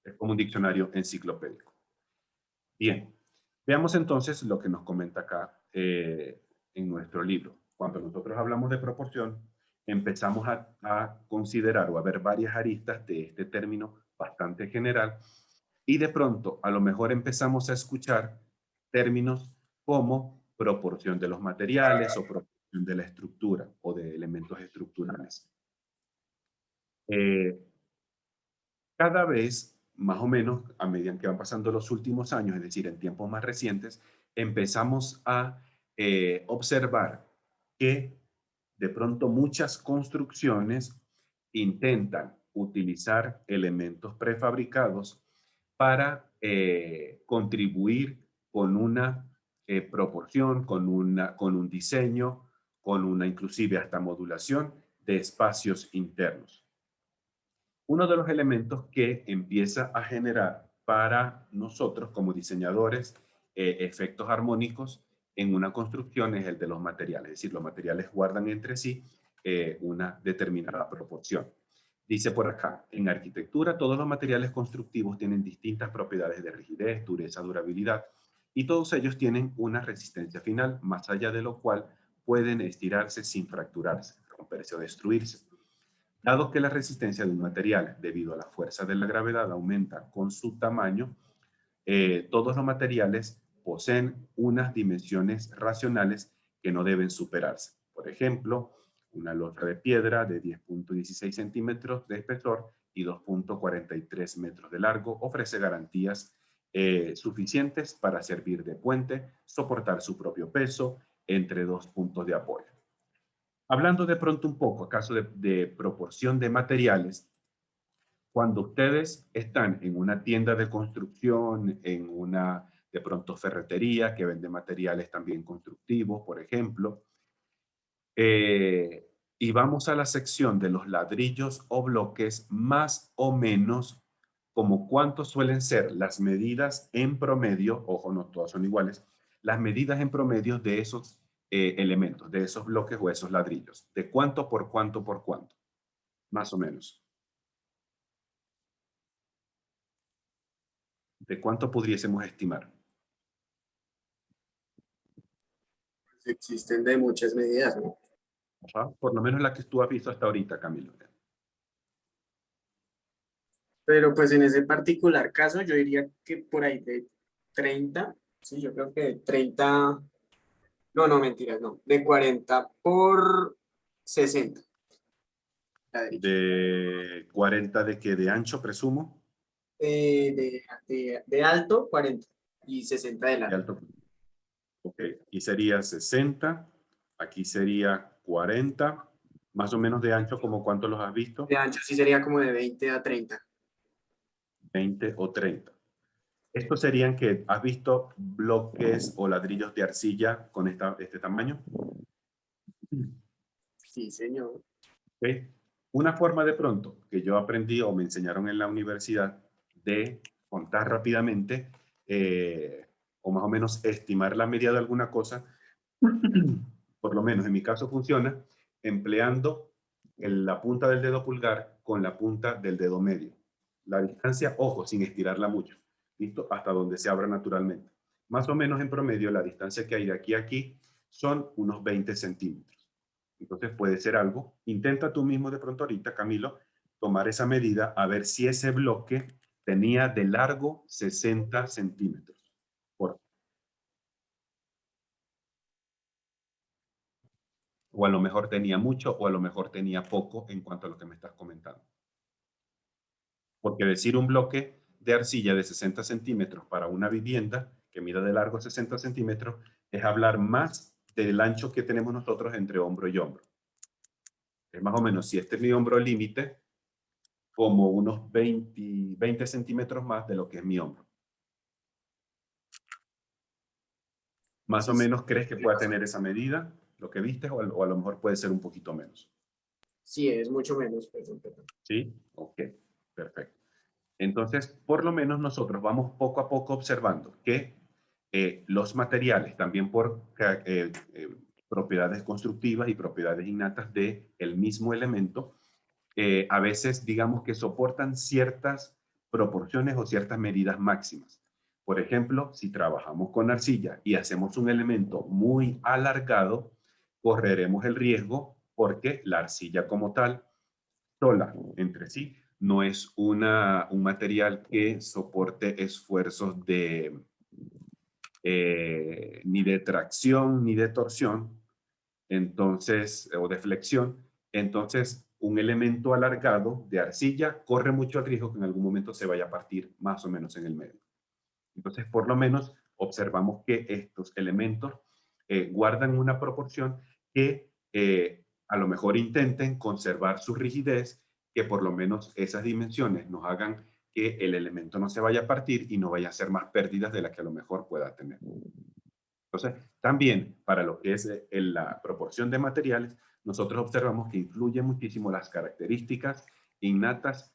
Es como un diccionario enciclopédico. Bien, veamos entonces lo que nos comenta acá en nuestro libro. Cuando nosotros hablamos de proporción, empezamos a considerar o a ver varias aristas de este término bastante general y de pronto a lo mejor empezamos a escuchar términos como proporción de los materiales o proporción de la estructura o de elementos estructurales. Cada vez, más o menos, a medida que van pasando los últimos años, es decir, en tiempos más recientes, empezamos a observar que de pronto muchas construcciones intentan utilizar elementos prefabricados para contribuir con una proporción, con un diseño, con una inclusive hasta modulación de espacios internos. Uno de los elementos que empieza a generar para nosotros como diseñadores efectos armónicos en una construcción es el de los materiales, es decir, los materiales guardan entre sí una determinada proporción. Dice por acá, en arquitectura todos los materiales constructivos tienen distintas propiedades de rigidez, dureza, durabilidad, y todos ellos tienen una resistencia final, más allá de lo cual pueden estirarse sin fracturarse, romperse o destruirse. Dado que la resistencia de un material, debido a la fuerza de la gravedad, aumenta con su tamaño, todos los materiales poseen unas dimensiones racionales que no deben superarse. Por ejemplo, una losa de piedra de 10.16 centímetros de espesor y 2.43 metros de largo ofrece garantías suficientes para servir de puente, soportar su propio peso entre dos puntos de apoyo. Hablando de pronto un poco, acaso de proporción de materiales, cuando ustedes están en una tienda de construcción, en una de pronto ferretería que vende materiales también constructivos, por ejemplo, y vamos a la sección de los ladrillos o bloques, más o menos como cuántos suelen ser las medidas en promedio, ojo, no todas son iguales, las medidas en promedio de esos elementos, de esos bloques o esos ladrillos, de cuánto por cuánto por cuánto, más o menos. ¿De cuánto pudiésemos estimar? Existen de muchas medidas, ¿no? Ajá, por lo menos la que tú has visto hasta ahorita, Camilo. Pero pues en ese particular caso yo diría que por ahí de 30, sí, yo creo que de 30, no, mentiras, no, de 40 por 60 ladrillos. ¿De 40 de qué? ¿De ancho, presumo? De alto, 40 y 60 de De largo. alto. Ok, aquí sería 60, aquí sería 40, más o menos de ancho, ¿como cuánto los has visto? De ancho sí sería como de 20 a 30. 20 o 30. Estos serían que, ¿has visto bloques o ladrillos de arcilla con este tamaño? Sí, señor. ¿Okay? Una forma de pronto que yo aprendí o me enseñaron en la universidad de contar rápidamente o más o menos estimar la medida de alguna cosa, por lo menos en mi caso funciona, empleando la punta del dedo pulgar con la punta del dedo medio. La distancia, ojo, sin estirarla mucho, ¿listo? Hasta donde se abra naturalmente. Más o menos en promedio, la distancia que hay de aquí a aquí son unos 20 centímetros. Entonces puede ser algo. Intenta tú mismo de pronto ahorita, Camilo, tomar esa medida a ver si ese bloque tenía de largo 60 centímetros. O a lo mejor tenía mucho o a lo mejor tenía poco en cuanto a lo que me estás comentando. Porque decir un bloque de arcilla de 60 centímetros para una vivienda que mida de largo 60 centímetros es hablar más del ancho que tenemos nosotros entre hombro y hombro. Es más o menos, si este es mi hombro límite, como unos 20 centímetros más de lo que es mi hombro. ¿Más o menos crees que pueda tener esa medida, lo que viste, o a lo mejor puede ser un poquito menos? Sí, es mucho menos. ¿Sí? Ok, perfecto. Entonces, por lo menos nosotros vamos poco a poco observando que los materiales, también por propiedades constructivas y propiedades innatas del mismo elemento, a veces digamos que soportan ciertas proporciones o ciertas medidas máximas. Por ejemplo, si trabajamos con arcilla y hacemos un elemento muy alargado, correremos el riesgo porque la arcilla como tal, sola entre sí, no es un material que soporte esfuerzos ni de tracción ni de torsión, entonces, o de flexión. Entonces, un elemento alargado de arcilla corre mucho el riesgo que en algún momento se vaya a partir más o menos en el medio. Entonces, por lo menos, observamos que estos elementos guardan una proporción que a lo mejor intenten conservar su rigidez, que por lo menos esas dimensiones nos hagan que el elemento no se vaya a partir y no vaya a ser más pérdidas de las que a lo mejor pueda tener. Entonces, también para lo que es la proporción de materiales, nosotros observamos que influye muchísimo las características innatas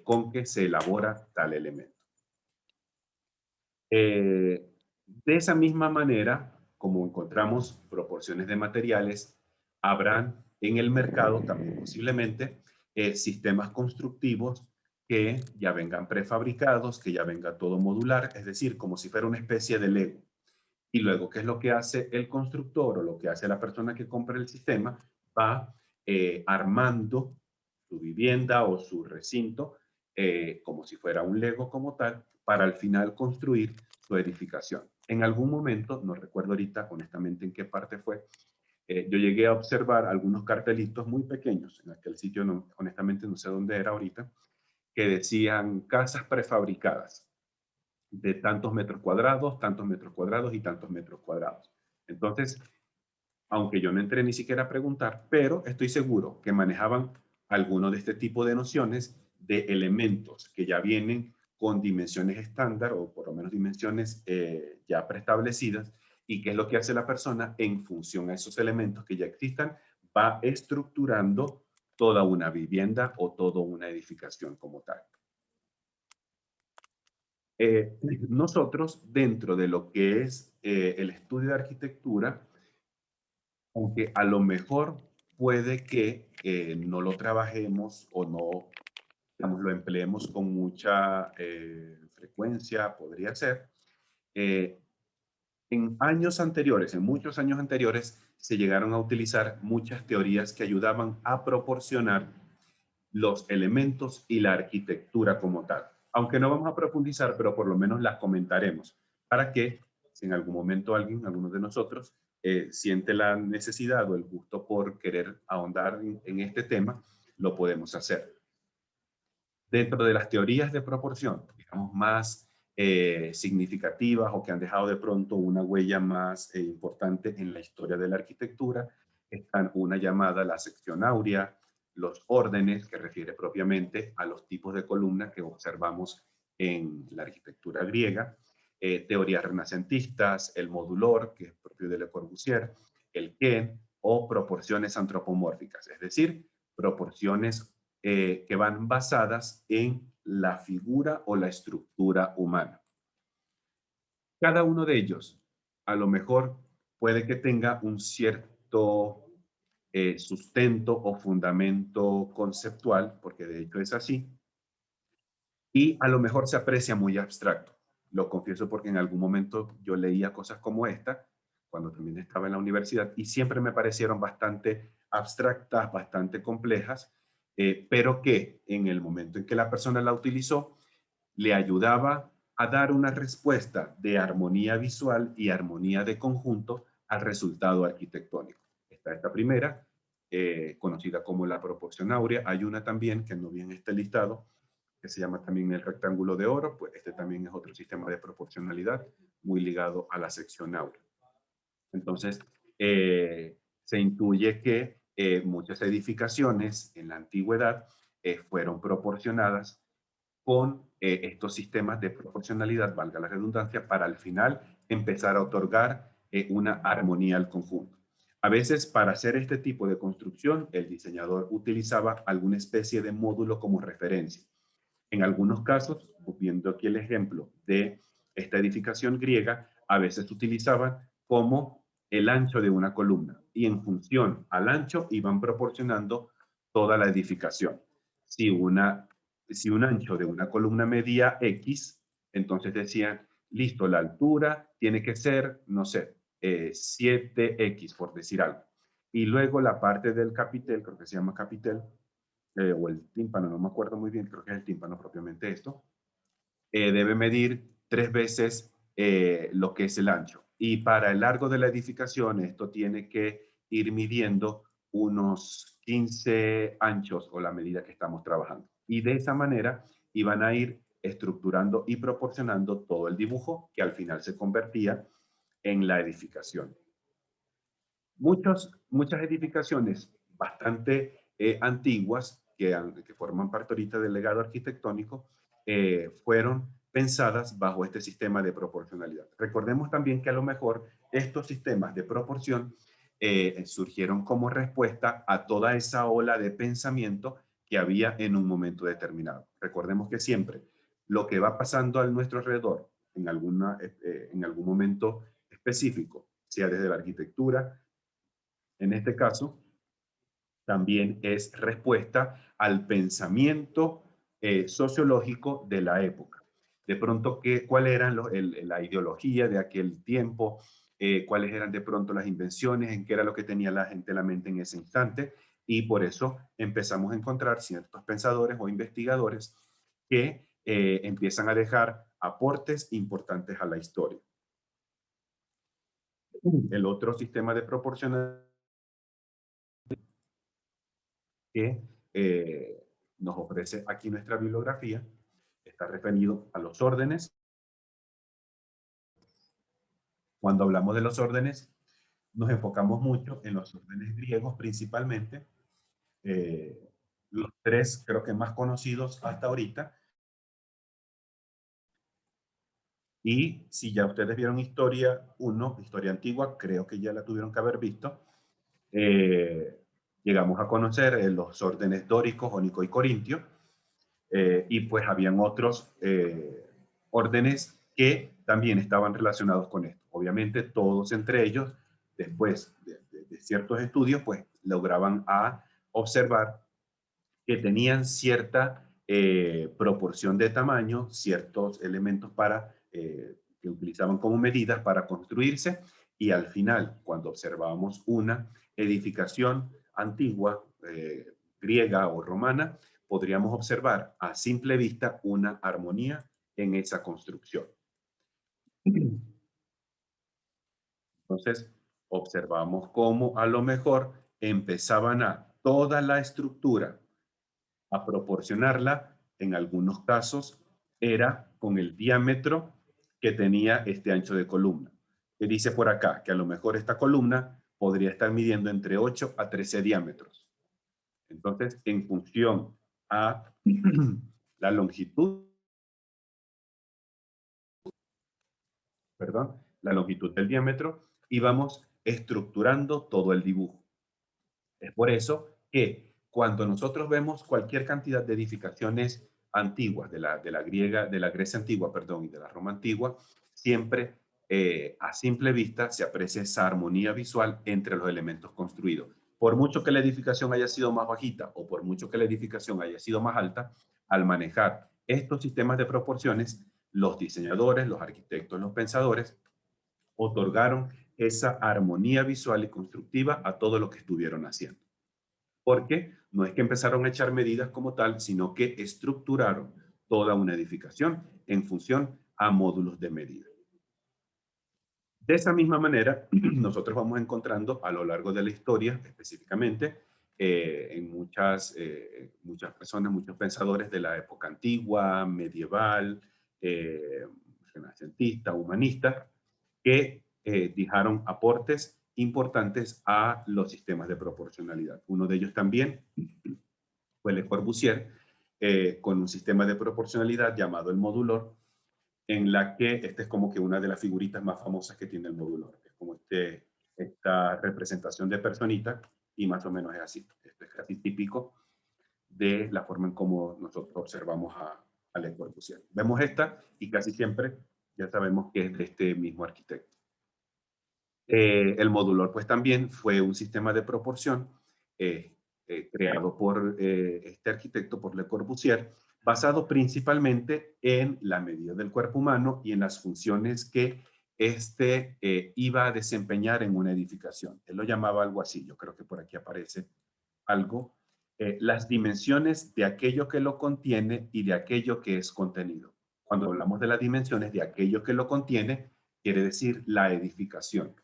con que se elabora tal elemento. De esa misma manera, como encontramos proporciones de materiales, habrán en el mercado también posiblemente sistemas constructivos que ya vengan prefabricados, que ya venga todo modular, es decir, como si fuera una especie de Lego. Y luego, ¿qué es lo que hace el constructor o lo que hace la persona que compra el sistema? Va armando su vivienda o su recinto como si fuera un Lego como tal, para al final construir su edificación. En algún momento, no recuerdo ahorita honestamente en qué parte fue, yo llegué a observar algunos cartelitos muy pequeños, en aquel sitio no, honestamente no sé dónde era ahorita, que decían casas prefabricadas de tantos metros cuadrados y tantos metros cuadrados. Entonces, aunque yo no entré ni siquiera a preguntar, pero estoy seguro que manejaban alguno de este tipo de nociones de elementos que ya vienen con dimensiones estándar o por lo menos dimensiones ya preestablecidas, y qué es lo que hace la persona en función a esos elementos que ya existan, va estructurando toda una vivienda o toda una edificación como tal. Nosotros, dentro de lo que es el estudio de arquitectura, aunque a lo mejor puede que no lo trabajemos o no, digamos, lo empleemos con mucha frecuencia, podría ser, en años anteriores, en muchos años anteriores, se llegaron a utilizar muchas teorías que ayudaban a proporcionar los elementos y la arquitectura como tal. Aunque no vamos a profundizar, pero por lo menos las comentaremos para que si en algún momento alguno de nosotros, siente la necesidad o el gusto por querer ahondar en este tema, lo podemos hacer. Dentro de las teorías de proporción, digamos, más significativas o que han dejado de pronto una huella más importante en la historia de la arquitectura, están una llamada la sección áurea, los órdenes, que refiere propiamente a los tipos de columna que observamos en la arquitectura griega, teorías renacentistas, el modulor, que es propio de Le Corbusier, el Ken, o proporciones antropomórficas, es decir, proporciones que van basadas en la figura o la estructura humana. Cada uno de ellos, a lo mejor, puede que tenga un cierto sustento o fundamento conceptual, porque de hecho es así, y a lo mejor se aprecia muy abstracto. Lo confieso porque en algún momento yo leía cosas como esta, cuando también estaba en la universidad, y siempre me parecieron bastante abstractas, bastante complejas, pero que en el momento en que la persona la utilizó, le ayudaba a dar una respuesta de armonía visual y armonía de conjunto al resultado arquitectónico. Está esta primera, conocida como la proporción áurea. Hay una también que no viene en este listado, que se llama también el rectángulo de oro, pues este también es otro sistema de proporcionalidad muy ligado a la sección áurea. Entonces, se intuye que muchas edificaciones en la antigüedad fueron proporcionadas con estos sistemas de proporcionalidad, valga la redundancia, para al final empezar a otorgar una armonía al conjunto. A veces, para hacer este tipo de construcción, el diseñador utilizaba alguna especie de módulo como referencia. En algunos casos, viendo aquí el ejemplo de esta edificación griega, a veces utilizaban como el ancho de una columna y en función al ancho iban proporcionando toda la edificación. Si un ancho de una columna medía X, entonces decían, listo, la altura tiene que ser, no sé, 7X, por decir algo. Y luego la parte del capitel, creo que se llama capitel, o el tímpano, no me acuerdo muy bien, creo que es el tímpano propiamente esto, debe medir 3 veces lo que es el ancho. Y para el largo de la edificación, esto tiene que ir midiendo unos 15 anchos o la medida que estamos trabajando. Y de esa manera iban a ir estructurando y proporcionando todo el dibujo que al final se convertía en la edificación. Muchas edificaciones bastante antiguas que forman parte ahorita del legado arquitectónico fueron pensadas bajo este sistema de proporcionalidad. Recordemos también que a lo mejor estos sistemas de proporción surgieron como respuesta a toda esa ola de pensamiento que había en un momento determinado. Recordemos que siempre lo que va pasando a nuestro alrededor en algún momento específico sea desde la arquitectura. En este caso, también es respuesta al pensamiento sociológico de la época. De pronto, ¿cuál era la ideología de aquel tiempo? ¿Cuáles eran de pronto las invenciones? ¿En qué era lo que tenía la gente en la mente en ese instante? Y por eso empezamos a encontrar ciertos pensadores o investigadores que empiezan a dejar aportes importantes a la historia. El otro sistema de proporcionalidad que nos ofrece aquí nuestra bibliografía está referido a los órdenes. Cuando hablamos de los órdenes, nos enfocamos mucho en los órdenes griegos principalmente. Los tres creo que más conocidos hasta ahorita. Y si ya ustedes vieron Historia 1, Historia Antigua, creo que ya la tuvieron que haber visto. Llegamos a conocer los órdenes dórico, jónico y corintio. Y pues habían otros órdenes que también estaban relacionados con esto. Obviamente todos entre ellos, después de ciertos estudios, pues lograban observar que tenían cierta proporción de tamaño, ciertos elementos que utilizaban como medidas para construirse, y al final, cuando observábamos una edificación antigua, griega o romana, podríamos observar a simple vista una armonía en esa construcción. Entonces, observamos cómo a lo mejor empezaban toda la estructura a proporcionarla, en algunos casos, era con el diámetro que tenía este ancho de columna. Que dice por acá que a lo mejor esta columna podría estar midiendo entre 8 a 13 diámetros. Entonces, en función a la longitud, la longitud del diámetro, íbamos estructurando todo el dibujo. Es por eso que cuando nosotros vemos cualquier cantidad de edificaciones antiguas, de la Grecia antigua, perdón, y de la Roma antigua, siempre a simple vista se aprecia esa armonía visual entre los elementos construidos. Por mucho que la edificación haya sido más bajita o por mucho que la edificación haya sido más alta, al manejar estos sistemas de proporciones, los diseñadores, los arquitectos, los pensadores, otorgaron esa armonía visual y constructiva a todo lo que estuvieron haciendo. Porque no es que empezaron a echar medidas como tal, sino que estructuraron toda una edificación en función a módulos de medida. De esa misma manera, nosotros vamos encontrando a lo largo de la historia, específicamente, en muchas personas, muchos pensadores de la época antigua, medieval, renacentista, humanista, que dejaron aportes importantes a los sistemas de proporcionalidad. Uno de ellos también fue Le Corbusier, con un sistema de proporcionalidad llamado el modulor, en la que esta es como que una de las figuritas más famosas que tiene el modulor. Es como esta representación de personita, y más o menos es así. Esto es casi típico de la forma en cómo nosotros observamos a Le Corbusier. Vemos esta y casi siempre ya sabemos que es de este mismo arquitecto. El modulor pues también fue un sistema de proporción creado por este arquitecto, por Le Corbusier, basado principalmente en la medida del cuerpo humano y en las funciones que iba a desempeñar en una edificación. Él lo llamaba algo así, yo creo que por aquí aparece algo, las dimensiones de aquello que lo contiene y de aquello que es contenido. Cuando hablamos de las dimensiones de aquello que lo contiene, quiere decir la edificación.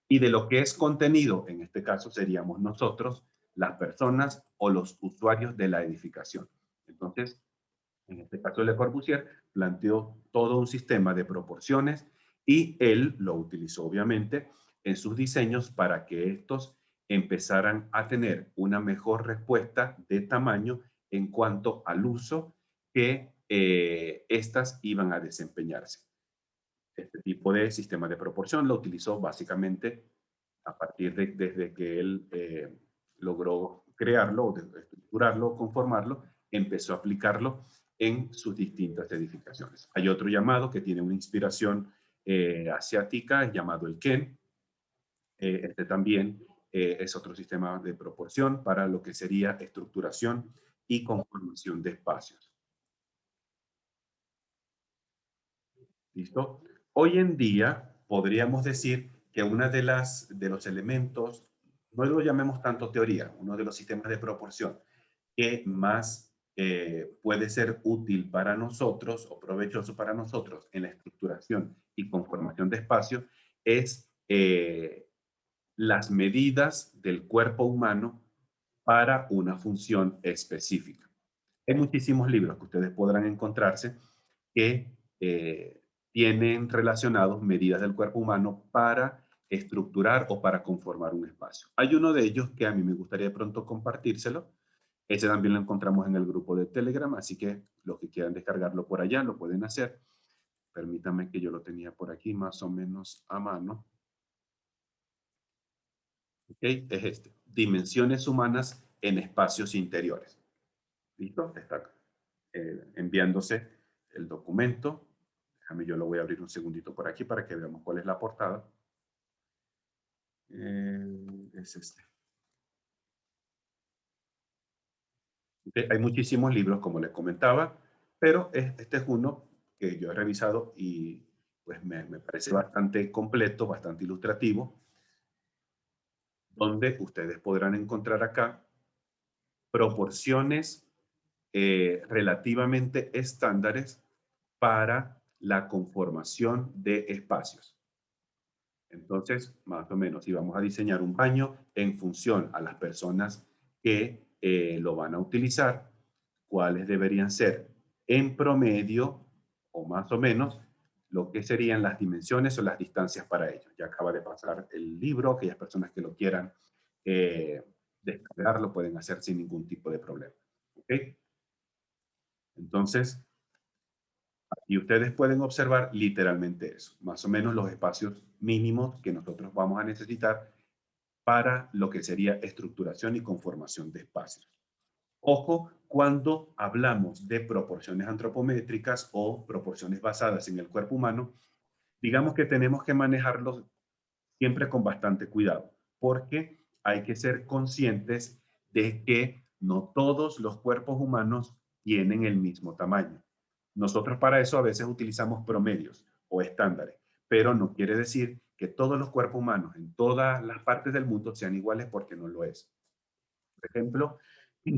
Y de lo que es contenido, en este caso seríamos nosotros, las personas o los usuarios de la edificación. Entonces, en este caso Le Corbusier planteó todo un sistema de proporciones y él lo utilizó obviamente en sus diseños para que estos empezaran a tener una mejor respuesta de tamaño en cuanto al uso que estas iban a desempeñarse. Este tipo de sistema de proporción lo utilizó básicamente a partir desde que él logró crearlo, estructurarlo, conformarlo, empezó a aplicarlo en sus distintas edificaciones. Hay otro llamado que tiene una inspiración asiática, llamado el Ken, Este también es otro sistema de proporción para lo que sería estructuración y conformación de espacios. ¿Listo? Hoy en día podríamos decir que una de los elementos, no lo llamemos tanto teoría, uno de los sistemas de proporción que más puede ser útil para nosotros o provechoso para nosotros en la estructuración y conformación de espacio es las medidas del cuerpo humano para una función específica. Hay muchísimos libros que ustedes podrán encontrarse que tienen relacionados medidas del cuerpo humano para estructurar o para conformar un espacio. Hay uno de ellos que a mí me gustaría de pronto compartírselo. Ese también lo encontramos en el grupo de Telegram, así que los que quieran descargarlo por allá lo pueden hacer. Permítanme que yo lo tenía por aquí más o menos a mano. Ok, es este. Dimensiones humanas en espacios interiores. ¿Listo? Está enviándose el documento. Déjame, yo lo voy a abrir un segundito por aquí para que veamos cuál es la portada. Es este. Okay, hay muchísimos libros, como les comentaba, pero este es uno que yo he revisado y pues me parece bastante completo, bastante ilustrativo, donde ustedes podrán encontrar acá proporciones relativamente estándares para la conformación de espacios. Entonces, más o menos, si vamos a diseñar un baño en función a las personas que lo van a utilizar, cuáles deberían ser en promedio o más o menos lo que serían las dimensiones o las distancias para ellos. Ya acaba de pasar el libro, aquellas personas que lo quieran descargar lo pueden hacer sin ningún tipo de problema. ¿Ok? Entonces, y ustedes pueden observar literalmente eso, más o menos los espacios mínimos que nosotros vamos a necesitar para lo que sería estructuración y conformación de espacios. Ojo, cuando hablamos de proporciones antropométricas o proporciones basadas en el cuerpo humano, digamos que tenemos que manejarlos siempre con bastante cuidado, porque hay que ser conscientes de que no todos los cuerpos humanos tienen el mismo tamaño. Nosotros para eso a veces utilizamos promedios o estándares, pero no quiere decir que todos los cuerpos humanos en todas las partes del mundo sean iguales, porque no lo es. Por ejemplo,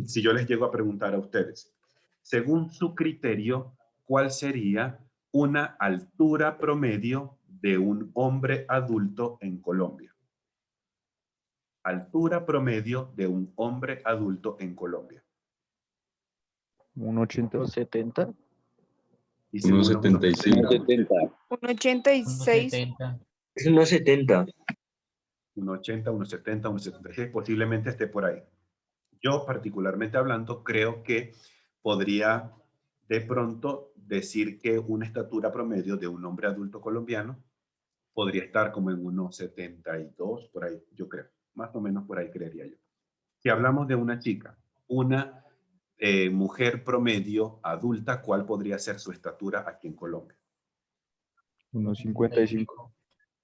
si yo les llego a preguntar a ustedes, según su criterio, ¿cuál sería una altura promedio de un hombre adulto en Colombia? Altura promedio de un hombre adulto en Colombia. Un 80. 70. Y según los 1,75. 1,86. 1,70. Es unos 70. 1,80, 1,70, 1,76, posiblemente esté por ahí. Yo, particularmente hablando, creo que podría de pronto decir que una estatura promedio de un hombre adulto colombiano podría estar como en 1,72, por ahí, yo creo. Más o menos por ahí creería yo. Si hablamos de una chica, una mujer promedio adulta, ¿cuál podría ser su estatura aquí en Colombia? 1,55.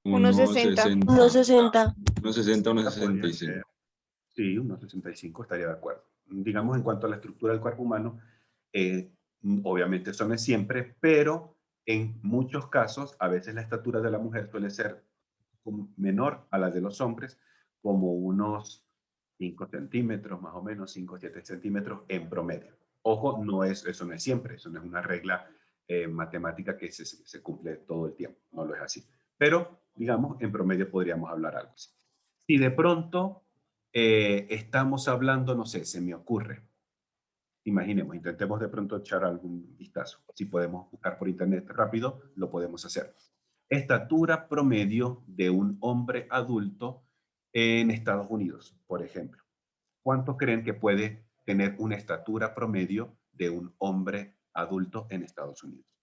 1,60. 1,60. 1,60. 1,65. Sí, 1,65 estaría de acuerdo. Digamos, en cuanto a la estructura del cuerpo humano, obviamente eso no es siempre, pero en muchos casos, a veces la estatura de la mujer suele ser menor a la de los hombres, como unos 5 centímetros, más o menos 5 o 7 centímetros en promedio. Ojo, eso no es siempre, eso no es una regla matemática que se cumple todo el tiempo, no lo es así. Pero, digamos, en promedio podríamos hablar algo así. Si de pronto estamos hablando, no sé, se me ocurre, imaginemos, intentemos de pronto echar algún vistazo. Si podemos buscar por internet rápido, lo podemos hacer. Estatura promedio de un hombre adulto en Estados Unidos, por ejemplo. ¿Cuánto creen que puede tener una estatura promedio de un hombre adulto en Estados Unidos?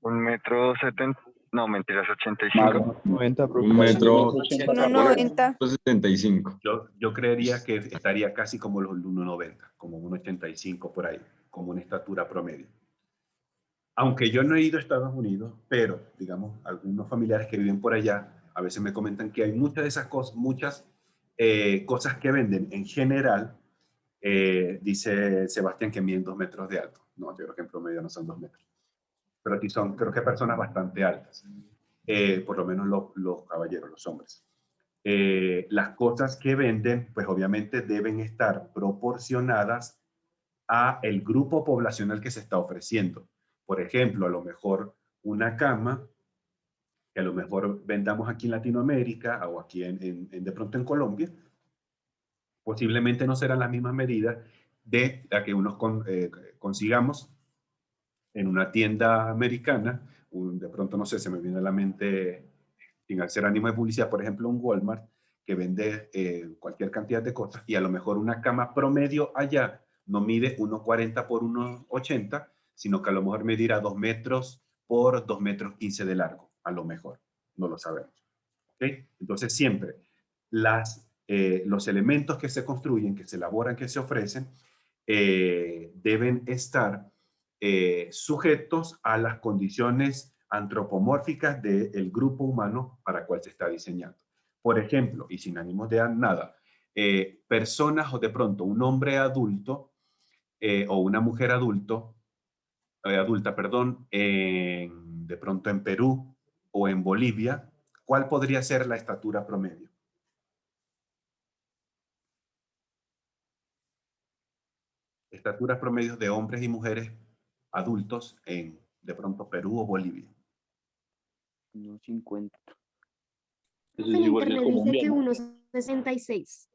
1,70 m. No, mentiras, 85. 90 1 metro 1,90. 75. Yo creería que estaría casi como los 1,90, como 1,85 por ahí, como una estatura promedio. Aunque yo no he ido a Estados Unidos, pero, digamos, algunos familiares que viven por allá, a veces me comentan que hay muchas de esas cosas, muchas cosas que venden en general, dice Sebastián, que miden 2 metros de alto. No, yo creo que en promedio no son 2 metros. Pero aquí son, creo que personas bastante altas. Por lo menos los caballeros, los hombres. Las cosas que venden, pues obviamente deben estar proporcionadas a el grupo poblacional que se está ofreciendo. Por ejemplo, a lo mejor una cama que a lo mejor vendamos aquí en Latinoamérica o aquí de pronto en Colombia, posiblemente no serán las mismas medidas de la que consigamos en una tienda americana. De pronto, no sé, se me viene a la mente, sin hacer ánimo de publicidad, por ejemplo, un Walmart que vende cualquier cantidad de cosas, y a lo mejor una cama promedio allá no mide 1,40 por 1,80, sino que a lo mejor medirá 2 metros por 2 metros 15 de largo, a lo mejor, no lo sabemos. ¿Okay? Entonces siempre los elementos que se construyen, que se elaboran, que se ofrecen, deben estar sujetos a las condiciones antropomórficas del grupo humano para el cual se está diseñando. Por ejemplo, y sin ánimos de nada, personas o de pronto un hombre adulto o una mujer adulta, perdón, de pronto en Perú o en Bolivia, ¿cuál podría ser la estatura promedio? Estaturas promedios de hombres y mujeres adultos en, de pronto, Perú o Bolivia. Unos 50. Eso es En igual que internet dice que colombiano. unos 66.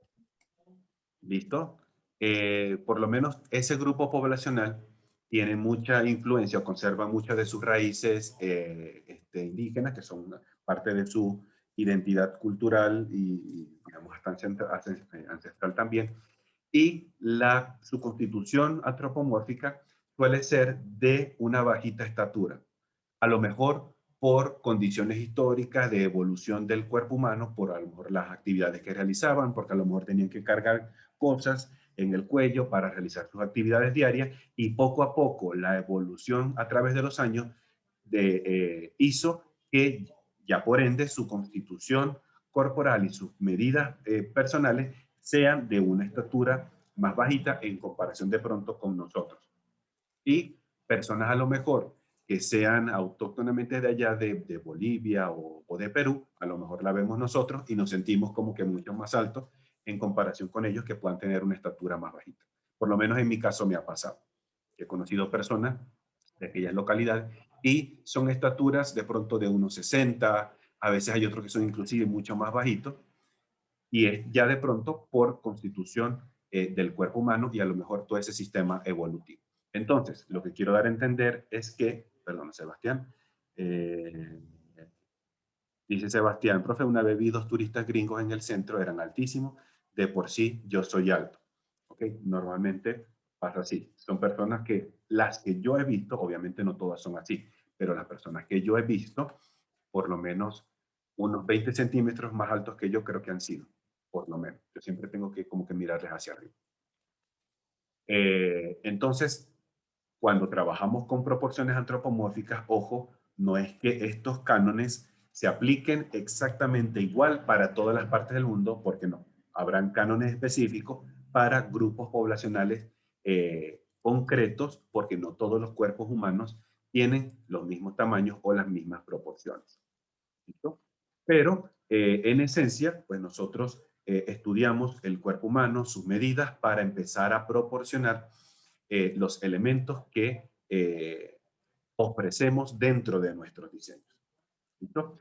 ¿Listo? Por lo menos ese grupo poblacional tiene mucha influencia o conserva muchas de sus raíces indígenas, que son parte de su identidad cultural y digamos, ancestral también. Y su constitución antropomórfica suele ser de una bajita estatura. A lo mejor por condiciones históricas de evolución del cuerpo humano, por a lo mejor las actividades que realizaban, porque a lo mejor tenían que cargar cosas en el cuello para realizar sus actividades diarias, y poco a poco la evolución a través de los años hizo que ya por ende su constitución corporal y sus medidas personales sean de una estatura más bajita en comparación de pronto con nosotros. Y personas a lo mejor que sean autóctonamente de allá, de Bolivia o de Perú, a lo mejor la vemos nosotros y nos sentimos como que mucho más altos en comparación con ellos que puedan tener una estatura más bajita. Por lo menos en mi caso me ha pasado. He conocido personas de aquellas localidades y son estaturas de pronto de 1,60, a veces hay otros que son inclusive mucho más bajitos, y es ya de pronto por constitución del cuerpo humano y a lo mejor todo ese sistema evolutivo. Entonces, lo que quiero dar a entender es que, perdón, Sebastián, dice Sebastián, profe, una vez vi 2 turistas gringos en el centro, eran altísimos, de por sí yo soy alto. ¿Ok? Normalmente pasa así. Son personas que, las que yo he visto, obviamente no todas son así, pero las personas que yo he visto, por lo menos unos 20 centímetros más altos que yo creo que han sido, por lo menos. Yo siempre tengo que como que mirarles hacia arriba. Entonces, cuando trabajamos con proporciones antropomórficas, ojo, no es que estos cánones se apliquen exactamente igual para todas las partes del mundo, porque no. Habrán cánones específicos para grupos poblacionales concretos, porque no todos los cuerpos humanos tienen los mismos tamaños o las mismas proporciones. ¿Listo? Pero en esencia, pues nosotros estudiamos el cuerpo humano, sus medidas, para empezar a proporcionar los elementos que ofrecemos dentro de nuestros diseños. ¿Listo?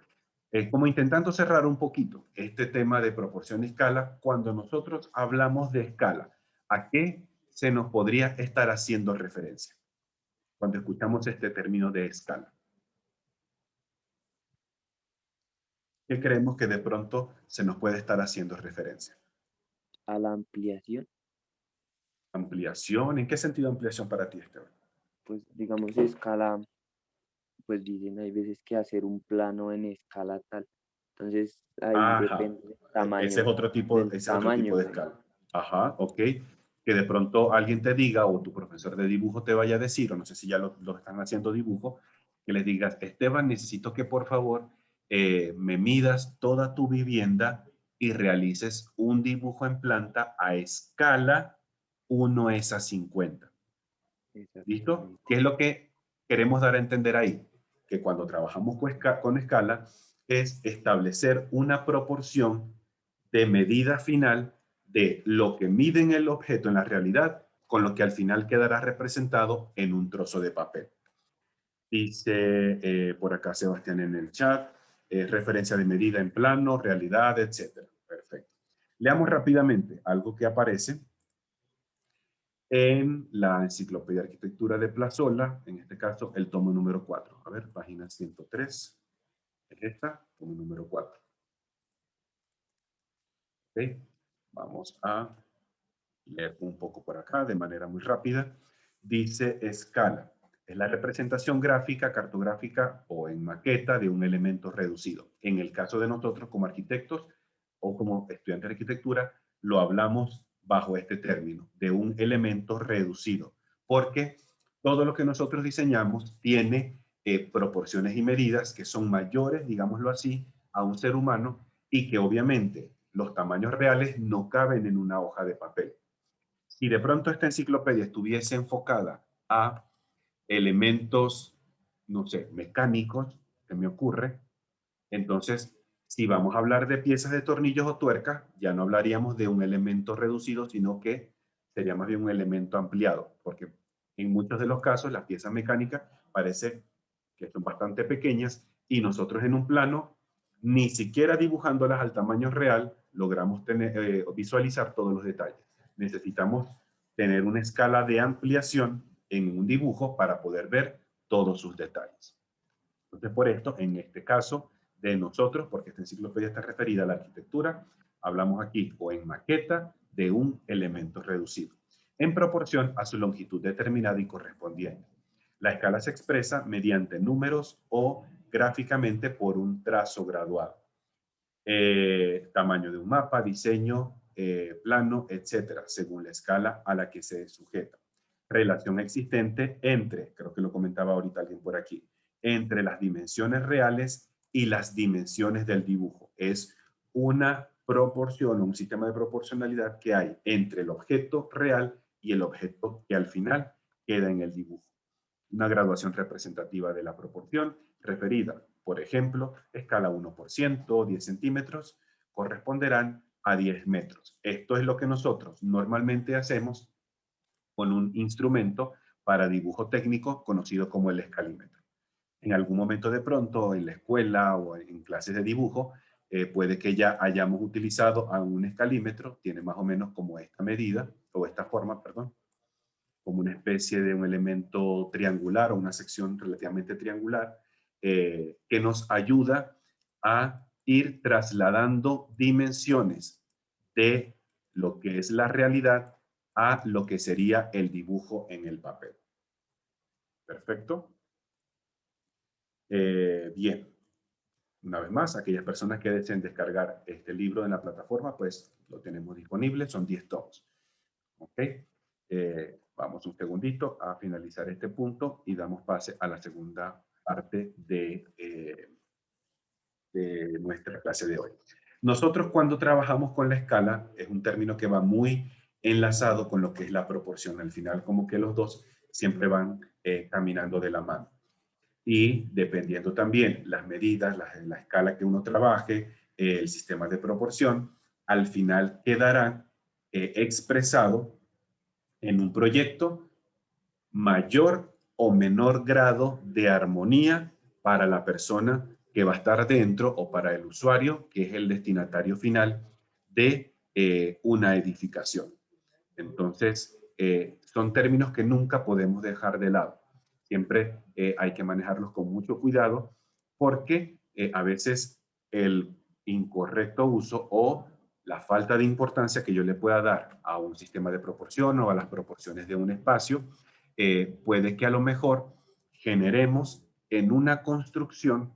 Como intentando cerrar un poquito este tema de proporción y escala, cuando nosotros hablamos de escala, ¿a qué se nos podría estar haciendo referencia cuando escuchamos este término de escala? ¿Qué creemos que de pronto se nos puede estar haciendo referencia? A la ampliación, ¿Ampliación? ¿En qué sentido ampliación para ti, Esteban? pues digamos escala, pues dicen hay veces que hacer un plano en escala tal. Entonces ahí Ajá. depende del tamaño Ese es otro tipo de tamaño. escala. Ajá, ok. que de pronto alguien te diga, o tu profesor de dibujo te vaya a decir, o no sé si ya lo están haciendo dibujo, que les digas, Esteban, necesito que por favor me midas toda tu vivienda y realices un dibujo en planta a escala 1:50. ¿Listo? ¿Qué es lo que queremos dar a entender ahí? Que cuando trabajamos con escala es establecer una proporción de medida final de lo que mide en el objeto en la realidad con lo que al final quedará representado en un trozo de papel. Dice por acá Sebastián en el chat, referencia de medida en plano, realidad, etc. Perfecto. Leamos rápidamente algo que aparece en la Enciclopedia de Arquitectura de Plazola, en este caso el tomo número 4. A ver, página 103. Es esta, tomo número 4. ¿Ok? Vamos a leer un poco por acá de manera muy rápida. Dice escala. Es la representación gráfica, cartográfica o en maqueta de un elemento reducido. En el caso de nosotros como arquitectos o como estudiantes de arquitectura, lo hablamos bajo este término, de un elemento reducido, porque todo lo que nosotros diseñamos tiene proporciones y medidas que son mayores, digámoslo así, a un ser humano y que obviamente los tamaños reales no caben en una hoja de papel. Si de pronto esta enciclopedia estuviese enfocada a elementos, no sé, mecánicos, que me ocurre, entonces, si vamos a hablar de piezas de tornillos o tuercas, ya no hablaríamos de un elemento reducido, sino que sería más bien un elemento ampliado, porque en muchos de los casos las piezas mecánicas parece que son bastante pequeñas y nosotros en un plano, ni siquiera dibujándolas al tamaño real, logramos visualizar todos los detalles. Necesitamos tener una escala de ampliación en un dibujo para poder ver todos sus detalles. Entonces, por esto, en este caso de nosotros, porque esta enciclopedia está referida a la arquitectura, hablamos aquí o en maqueta de un elemento reducido, en proporción a su longitud determinada y correspondiente. La escala se expresa mediante números o gráficamente por un trazo graduado. Tamaño de un mapa, diseño, plano, etcétera, según la escala a la que se sujeta. Relación existente entre, creo que lo comentaba ahorita alguien por aquí, entre las dimensiones reales y las dimensiones del dibujo. Es una proporción, un sistema de proporcionalidad que hay entre el objeto real y el objeto que al final queda en el dibujo. Una graduación representativa de la proporción referida, por ejemplo, escala 1%, 10 centímetros, corresponderán a 10 metros. Esto es lo que nosotros normalmente hacemos con un instrumento para dibujo técnico conocido como el escalímetro. En algún momento de pronto en la escuela o en clases de dibujo puede que ya hayamos utilizado a un escalímetro, tiene más o menos como esta medida o esta forma, perdón, como una especie de un elemento triangular o una sección relativamente triangular que nos ayuda a ir trasladando dimensiones de lo que es la realidad a lo que sería el dibujo en el papel. Perfecto. Bien. Una vez más, aquellas personas que deseen descargar este libro en la plataforma, pues lo tenemos disponible, son 10 tomos. ¿Ok? Vamos un segundito a finalizar este punto y damos pase a la segunda parte de nuestra clase de hoy. Nosotros cuando trabajamos con la escala, es un término que va muy enlazado con lo que es la proporción. Al final, como que los dos siempre van caminando de la mano. Y dependiendo también las medidas, la escala que uno trabaje, el sistema de proporción, al final quedará expresado en un proyecto mayor o menor grado de armonía para la persona que va a estar dentro o para el usuario, que es el destinatario final de una edificación. Entonces, son términos que nunca podemos dejar de lado. Siempre hay que manejarlos con mucho cuidado porque a veces el incorrecto uso o la falta de importancia que yo le pueda dar a un sistema de proporción o a las proporciones de un espacio, puede que a lo mejor generemos en una construcción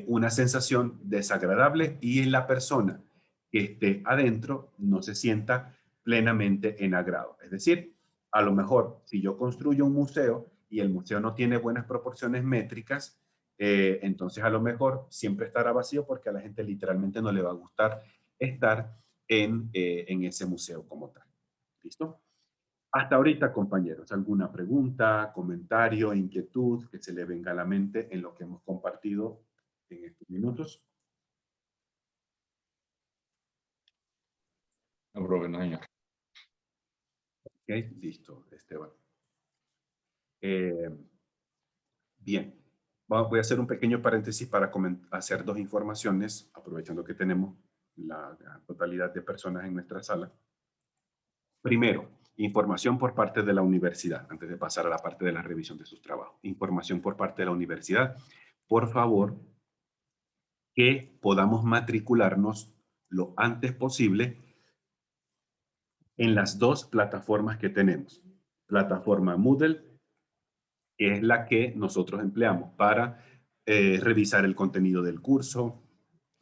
una sensación desagradable y en la persona que esté adentro no se sienta plenamente en agrado. Es decir, a lo mejor si yo construyo un museo y el museo no tiene buenas proporciones métricas, entonces a lo mejor siempre estará vacío porque a la gente literalmente no le va a gustar estar en ese museo como tal. ¿Listo? Hasta ahorita, compañeros, ¿alguna pregunta, comentario, inquietud que se le venga a la mente en lo que hemos compartido en estos minutos? No, profe, no, señor. Ok, listo, Esteban. Bien, voy a hacer un pequeño paréntesis para hacer dos informaciones, aprovechando que tenemos la totalidad de personas en nuestra sala. Primero, información por parte de la universidad, antes de pasar a la parte de la revisión de sus trabajos. Información por parte de la universidad. Por favor, que podamos matricularnos lo antes posible en las dos plataformas que tenemos. Plataforma Moodle, que es la que nosotros empleamos para revisar el contenido del curso,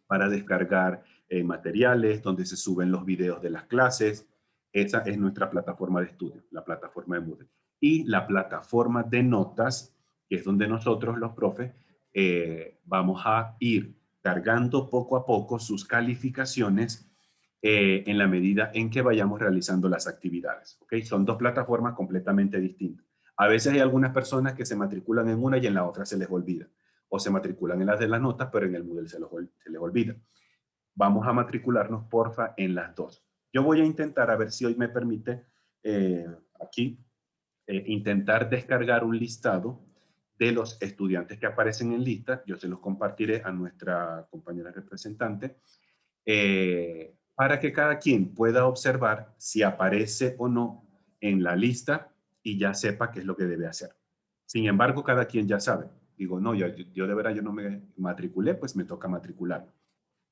para descargar materiales, donde se suben los videos de las clases. Esa es nuestra plataforma de estudio, la plataforma de Moodle. Y la plataforma de notas, que es donde nosotros, los profes, vamos a ir cargando poco a poco sus calificaciones en la medida en que vayamos realizando las actividades. ¿Okay? Son dos plataformas completamente distintas. A veces hay algunas personas que se matriculan en una y en la otra se les olvida. O se matriculan en las de las notas, pero en el Moodle se les olvida. Vamos a matricularnos, porfa, en las dos. Yo voy a intentar, a ver si hoy me permite, aquí, intentar descargar un listado de los estudiantes que aparecen en lista. Yo se los compartiré a nuestra compañera representante, para que cada quien pueda observar si aparece o no en la lista y ya sepa qué es lo que debe hacer. Sin embargo, cada quien ya sabe. Digo, no, yo de verdad yo no me matriculé, pues me toca matricular.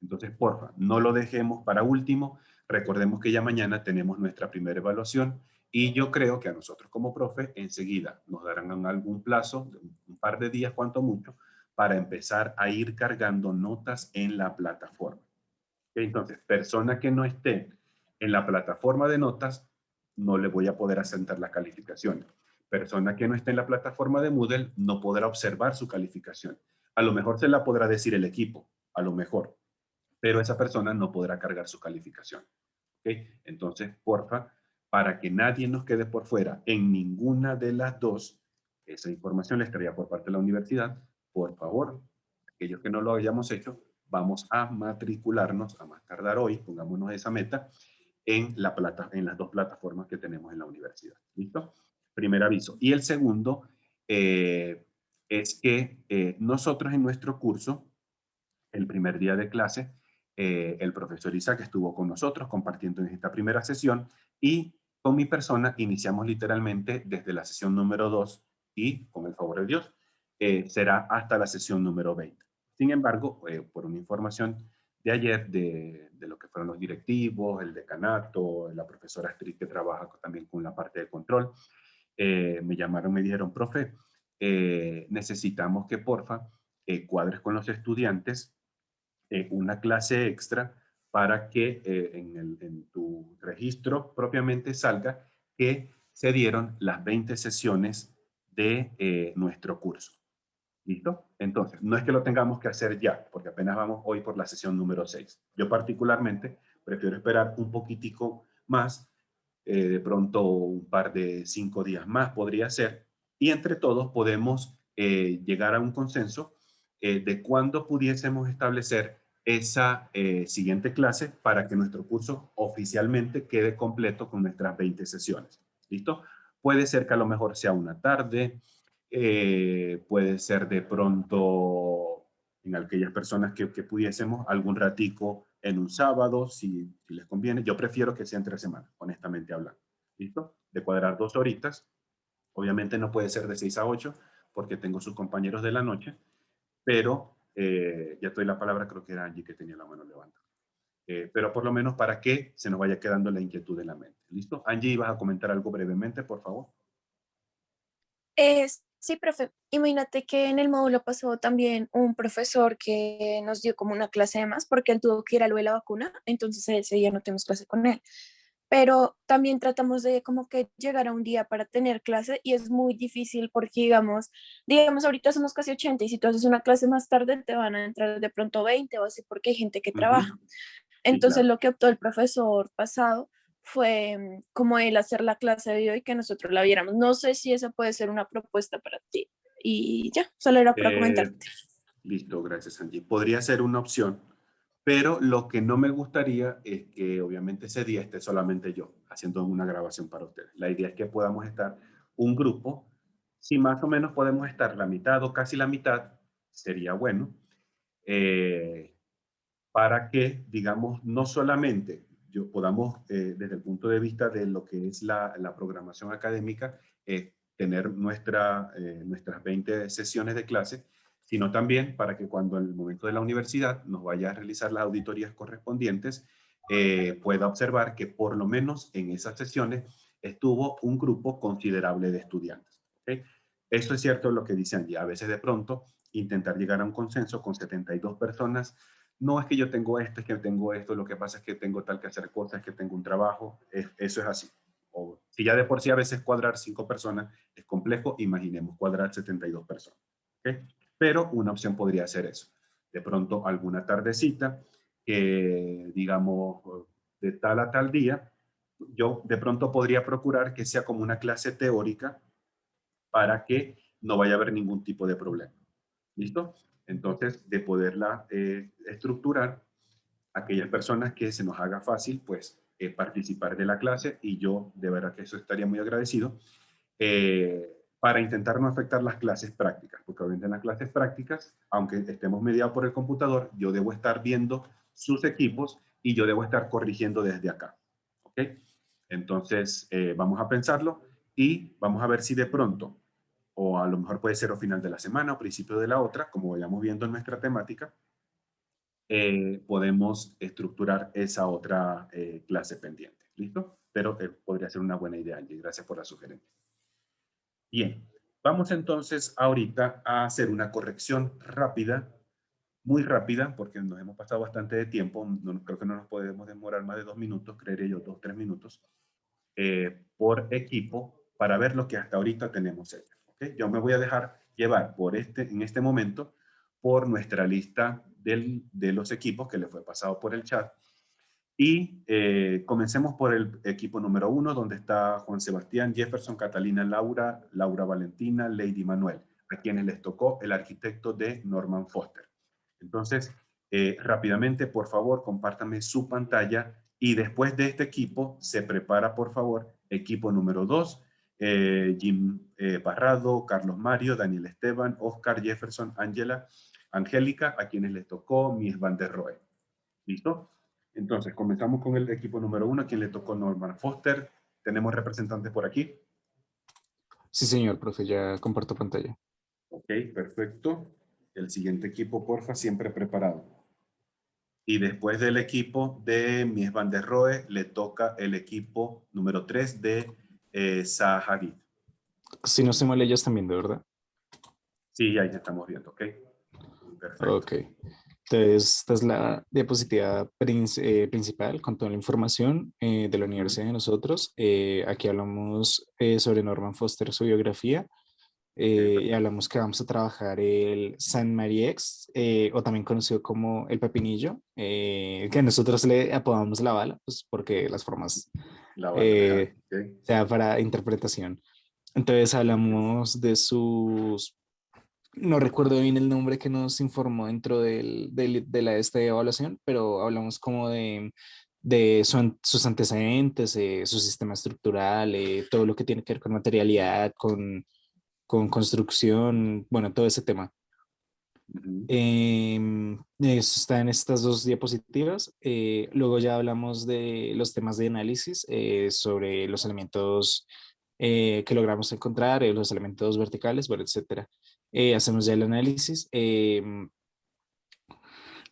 Entonces, porfa, no lo dejemos para último. Recordemos que ya mañana tenemos nuestra primera evaluación y yo creo que a nosotros como profe enseguida nos darán algún plazo, un par de días cuanto mucho, para empezar a ir cargando notas en la plataforma. Entonces, persona que no esté en la plataforma de notas, no le voy a poder asentar las calificaciones. Persona que no esté en la plataforma de Moodle no podrá observar su calificación. A lo mejor se la podrá decir el equipo, a lo mejor, pero esa persona no podrá cargar su calificación. ¿Okay? Entonces, porfa, para que nadie nos quede por fuera en ninguna de las dos, esa información les traía por parte de la universidad, por favor, aquellos que no lo hayamos hecho, vamos a matricularnos a más tardar hoy, pongámonos esa meta, en las dos plataformas que tenemos en la universidad. ¿Listo? Primer aviso. Y el segundo es que nosotros en nuestro curso, el primer día de clase, el profesor Isaac estuvo con nosotros compartiendo en esta primera sesión y con mi persona iniciamos literalmente desde la sesión número 2 y, con el favor de Dios, será hasta la sesión número 20. Sin embargo, por una información de ayer de lo que fueron los directivos, el decanato, la profesora Astrid que trabaja también con la parte de control, me llamaron, me dijeron, profe, necesitamos que porfa cuadres con los estudiantes una clase extra para que en tu registro propiamente salga que se dieron las 20 sesiones de nuestro curso. ¿Listo? Entonces, no es que lo tengamos que hacer ya, porque apenas vamos hoy por la sesión número 6. Yo particularmente prefiero esperar un poquitico más, de pronto un par de 5 días más podría ser, y entre todos podemos llegar a un consenso de cuándo pudiésemos establecer esa siguiente clase para que nuestro curso oficialmente quede completo con nuestras 20 sesiones. ¿Listo? Puede ser que a lo mejor sea una tarde, puede ser de pronto en aquellas personas que pudiésemos algún ratico en un sábado, si les conviene. Yo prefiero que sea entre semanas, honestamente hablando. ¿Listo? De cuadrar 2 horitas. Obviamente no puede ser de 6 a 8 porque tengo sus compañeros de la noche, pero ya estoy la palabra, creo que era Angie que tenía la mano levantada. Pero por lo menos para que se nos vaya quedando la inquietud en la mente. ¿Listo? Angie, ¿ibas a comentar algo brevemente, por favor? Sí, profe. Imagínate que en el módulo pasó también un profesor que nos dio como una clase de más porque él tuvo que ir a lo de la vacuna, entonces ese día no tuvimos clase con él. pero también tratamos de como que llegar a un día para tener clase y es muy difícil porque digamos ahorita somos casi 80 y si tú haces una clase más tarde te van a entrar de pronto 20 o así porque hay gente que trabaja. Ujú. Sí, Entonces claro. lo que optó el profesor pasado fue como él hacer la clase de video y que nosotros la viéramos. No sé si esa puede ser una propuesta para ti. Y ya, solo era para Eh, comentarte. Listo, gracias, Angie. Podría ser una opción, pero lo que no me gustaría es que obviamente ese día esté solamente yo haciendo una grabación para ustedes. La idea es que podamos estar un grupo. Si más o menos podemos estar la mitad o casi la mitad, sería bueno. eh, para que, digamos, no solamente podamos, desde el punto de vista de lo que es la programación académica, tener nuestras 20 sesiones de clase, sino también para que cuando en el momento de la universidad nos vaya a realizar las auditorías correspondientes, pueda observar que por lo menos en esas sesiones estuvo un grupo considerable de estudiantes. ¿Okay? Eso es cierto lo que dice Angie. A veces de pronto intentar llegar a un consenso con 72 personas no es que yo tengo esto, es que tengo esto, lo que pasa es que tengo tal que hacer cosas, es que tengo un trabajo, eso es así. O si ya de por sí a veces cuadrar 5 personas es complejo, imaginemos cuadrar 72 personas. ¿Okay? Pero una opción podría ser eso. De pronto alguna tardecita que digamos de tal a tal día, yo de pronto podría procurar que sea como una clase teórica para que no vaya a haber ningún tipo de problema. ¿Listo? Entonces, de poderla estructurar, aquellas personas que se nos haga fácil, pues, participar de la clase, y yo de verdad que eso estaría muy agradecido, para intentar no afectar las clases prácticas, porque obviamente en las clases prácticas, aunque estemos mediados por el computador, yo debo estar viendo sus equipos y yo debo estar corrigiendo desde acá. ¿Ok? Entonces, vamos a pensarlo y vamos a ver si de pronto, o a lo mejor puede ser o final de la semana o principio de la otra, como vayamos viendo en nuestra temática, podemos estructurar esa otra clase pendiente. ¿Listo? Pero podría ser una buena idea, Angie. Gracias por la sugerencia. Bien, vamos entonces ahorita a hacer una corrección rápida, muy rápida, porque nos hemos pasado bastante de tiempo. No, creo que no nos podemos demorar más de 2 minutos, creería yo, 2 o 3 minutos, por equipo, para ver lo que hasta ahorita tenemos hecho. ¿Okay? Yo me voy a dejar llevar en este momento por nuestra lista de los equipos que le fue pasado por el chat. Y comencemos por el equipo número 1, donde está Juan Sebastián, Jefferson, Catalina, Laura Valentina, Lady Manuel, a quienes les tocó el arquitecto de Norman Foster. Entonces, rápidamente, por favor, compártame su pantalla y después de este equipo se prepara, por favor, equipo número 2, Jim Parrado, Carlos Mario, Daniel Esteban, Oscar, Jefferson, Angélica, a quienes les tocó Mies van der Rohe. ¿Listo? Entonces, comenzamos con el equipo número 1, a quien le tocó Norman Foster. ¿Tenemos representantes por aquí? Sí, señor, profe, ya comparto pantalla. Ok, perfecto. El siguiente equipo, porfa, siempre preparado. Y después del equipo de Mies van der Rohe, le toca el equipo número 3 de Zaha Hadid. Si no estoy mal, ellas también, ¿de verdad? Sí, ahí estamos viendo, ok. Perfecto. Ok. Entonces, esta es la diapositiva principal con toda la información de la universidad de nosotros. Aquí hablamos sobre Norman Foster, su biografía. Y hablamos que vamos a trabajar el Saint Marie X, o también conocido como el pepinillo, que nosotros le apodamos la bala, pues porque las formas La bala, okay. sea para interpretación. Entonces hablamos de sus, no recuerdo bien el nombre que nos informó dentro de esta evaluación, pero hablamos como de sus antecedentes, su sistema estructural, todo lo que tiene que ver con materialidad, con construcción, bueno, todo ese tema. Eso está en estas dos diapositivas. Luego ya hablamos de los temas de análisis sobre los elementos que logramos encontrar, los elementos verticales, bueno, etcétera. Hacemos ya el análisis.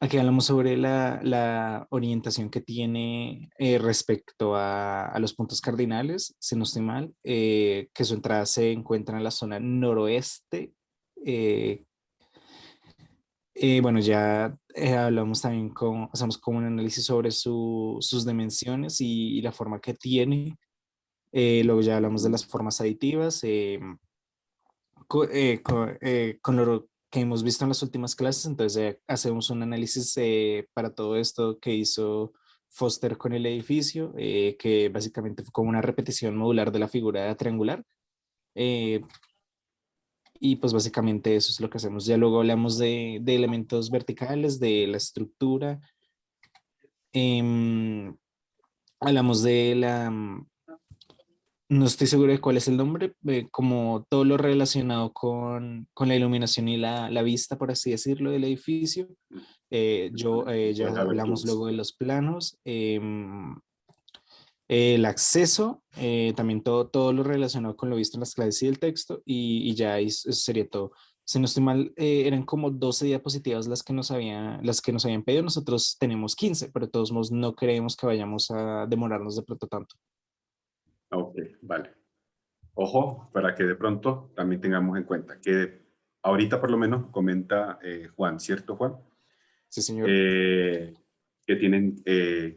Aquí hablamos sobre la orientación que tiene respecto a los puntos cardinales, si no estoy mal, que su entrada se encuentra en la zona noroeste, Bueno, ya hablamos también hacemos como un análisis sobre sus dimensiones y la forma que tiene. Luego ya hablamos de las formas aditivas. Con lo que hemos visto en las últimas clases, entonces hacemos un análisis para todo esto que hizo Foster con el edificio, que básicamente fue como una repetición modular de la figura triangular. Eh, y pues básicamente eso es lo que hacemos. Ya luego hablamos de elementos verticales, de la estructura. Hablamos de no estoy seguro de cuál es el nombre, como todo lo relacionado con la iluminación y la vista, por así decirlo, del edificio. Ya hablamos luego de los planos. El acceso, también todo lo relacionado con lo visto en las clases y el texto, y ya eso sería todo. Si no estoy mal, eran como 12 diapositivas las que nos habían pedido. Nosotros tenemos 15, pero de todos modos no creemos que vayamos a demorarnos de pronto tanto. Ok, vale. Ojo, para que de pronto también tengamos en cuenta que ahorita por lo menos comenta Juan, ¿cierto, Juan? Sí, señor. Que tienen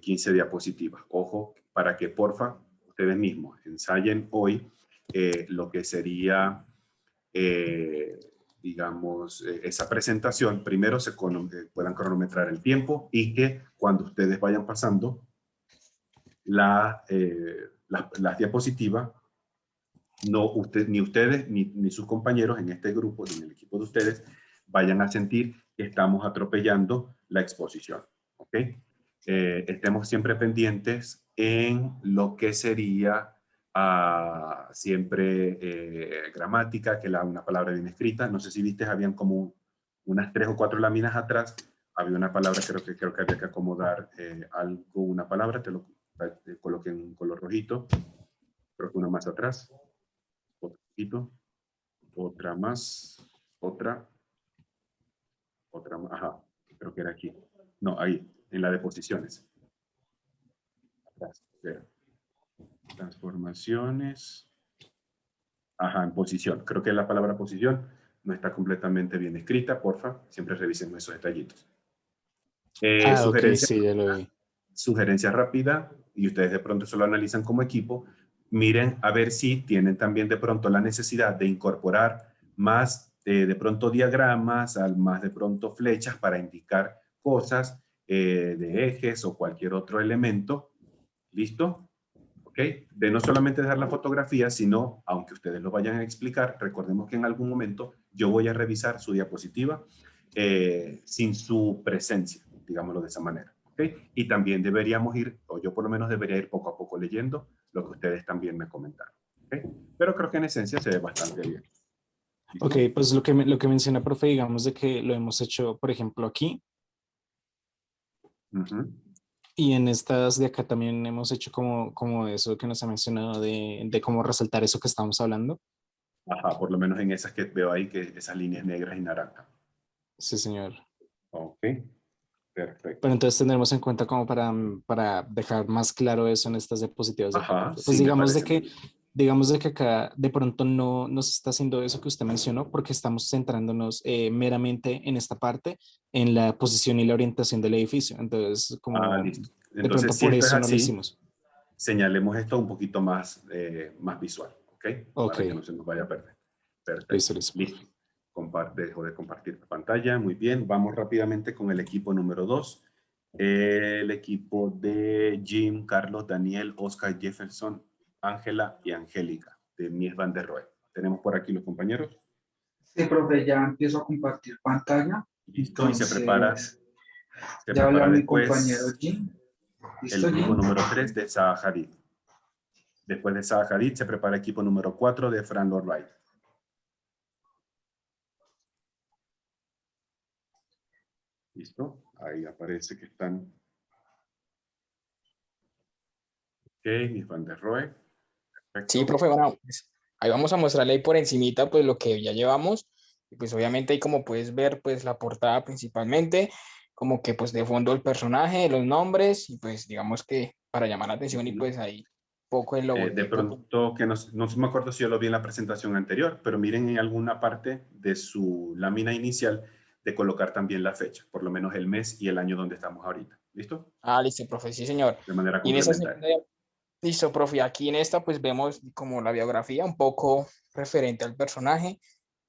15 diapositivas. Ojo, para que porfa ustedes mismos ensayen hoy lo que sería, digamos, esa presentación. Primero puedan cronometrar el tiempo y que cuando ustedes vayan pasando las diapositivas, ni ustedes ni sus compañeros en este grupo, ni en el equipo de ustedes, vayan a sentir que estamos atropellando la exposición. ¿Ok? Estemos siempre pendientes en lo que sería siempre gramática, que una palabra bien escrita. No sé si viste, habían como unas 3 o 4 láminas atrás. Había una palabra, creo que había que acomodar una palabra, te coloqué en un color rojito. Creo que una más atrás. Otro poquito, otra más, otra más, ajá, creo que era aquí. No, ahí, en la de posiciones. Atrás, transformaciones. Ajá, en posición. Creo que la palabra posición no está completamente bien escrita, porfa, siempre revisen esos detallitos. Ok, sí, ya lo vi. Sugerencia rápida, y ustedes de pronto eso lo analizan como equipo. Miren a ver si tienen también de pronto la necesidad de incorporar más de pronto diagramas, más de pronto flechas para indicar cosas de ejes o cualquier otro elemento. ¿Listo? ¿Ok? De no solamente dejar la fotografía, sino, aunque ustedes lo vayan a explicar, recordemos que en algún momento yo voy a revisar su diapositiva sin su presencia, digámoslo de esa manera. ¿Okay? Y también deberíamos ir, o yo por lo menos debería ir poco a poco leyendo lo que ustedes también me comentaron. ¿Okay? Pero creo que en esencia se ve bastante bien. ¿Listo? Ok, pues lo que menciona, profe, digamos de que lo hemos hecho, por ejemplo, aquí. Y en estas de acá también hemos hecho como eso que nos ha mencionado de cómo resaltar eso que estamos hablando. Ajá, por lo menos en esas que veo ahí, que esas líneas negras y naranjas. Sí, señor. Ok. Perfecto. Pero entonces tendremos en cuenta como para dejar más claro eso en estas diapositivas de acá. Ajá, Pues sí, digamos de que acá de pronto no nos está haciendo eso que usted mencionó porque estamos centrándonos meramente en esta parte, en la posición y la orientación del edificio. Entonces, como listo. de Entonces, pronto si por esto es eso no lo así, hicimos. señalemos esto un poquito más visual, ¿ok? Ok. Para que no se nos vaya a perder. Perfecto. Listo. Listo. Dejo de compartir la pantalla. Muy bien. Vamos rápidamente con el equipo número 2. El equipo de Jim, Carlos, Daniel, Oscar, Jefferson, Ángela y Angélica, de Mies van der Rohe. ¿Tenemos por aquí los compañeros? Sí, profe, ya empiezo a compartir pantalla. Listo. Entonces, Y se prepara ya habla mi después compañero Jim. ¿Listo, el equipo Jim? número 3 de Zaha Hadid. Después de Zaha Hadid se prepara el equipo número 4 de Fran Lloyd Wright. ¿Listo? Ahí aparece que están. Ok, Mies van der Rohe. Perfecto. Sí, profe, bueno, pues, ahí vamos a mostrarle ahí por encimita pues lo que ya llevamos. Y pues obviamente ahí como puedes ver pues la portada principalmente, como que pues de fondo el personaje, los nombres y pues digamos que para llamar la atención y pues ahí poco el logotipo. De pronto, que no me acuerdo si yo lo vi en la presentación anterior, pero miren en alguna parte de su lámina inicial, de colocar también la fecha, por lo menos el mes y el año donde estamos ahorita. ¿Listo? Listo, profe, sí, señor. De manera Y en esa complementaria. listo, profe, aquí en esta pues vemos como la biografía un poco referente al personaje,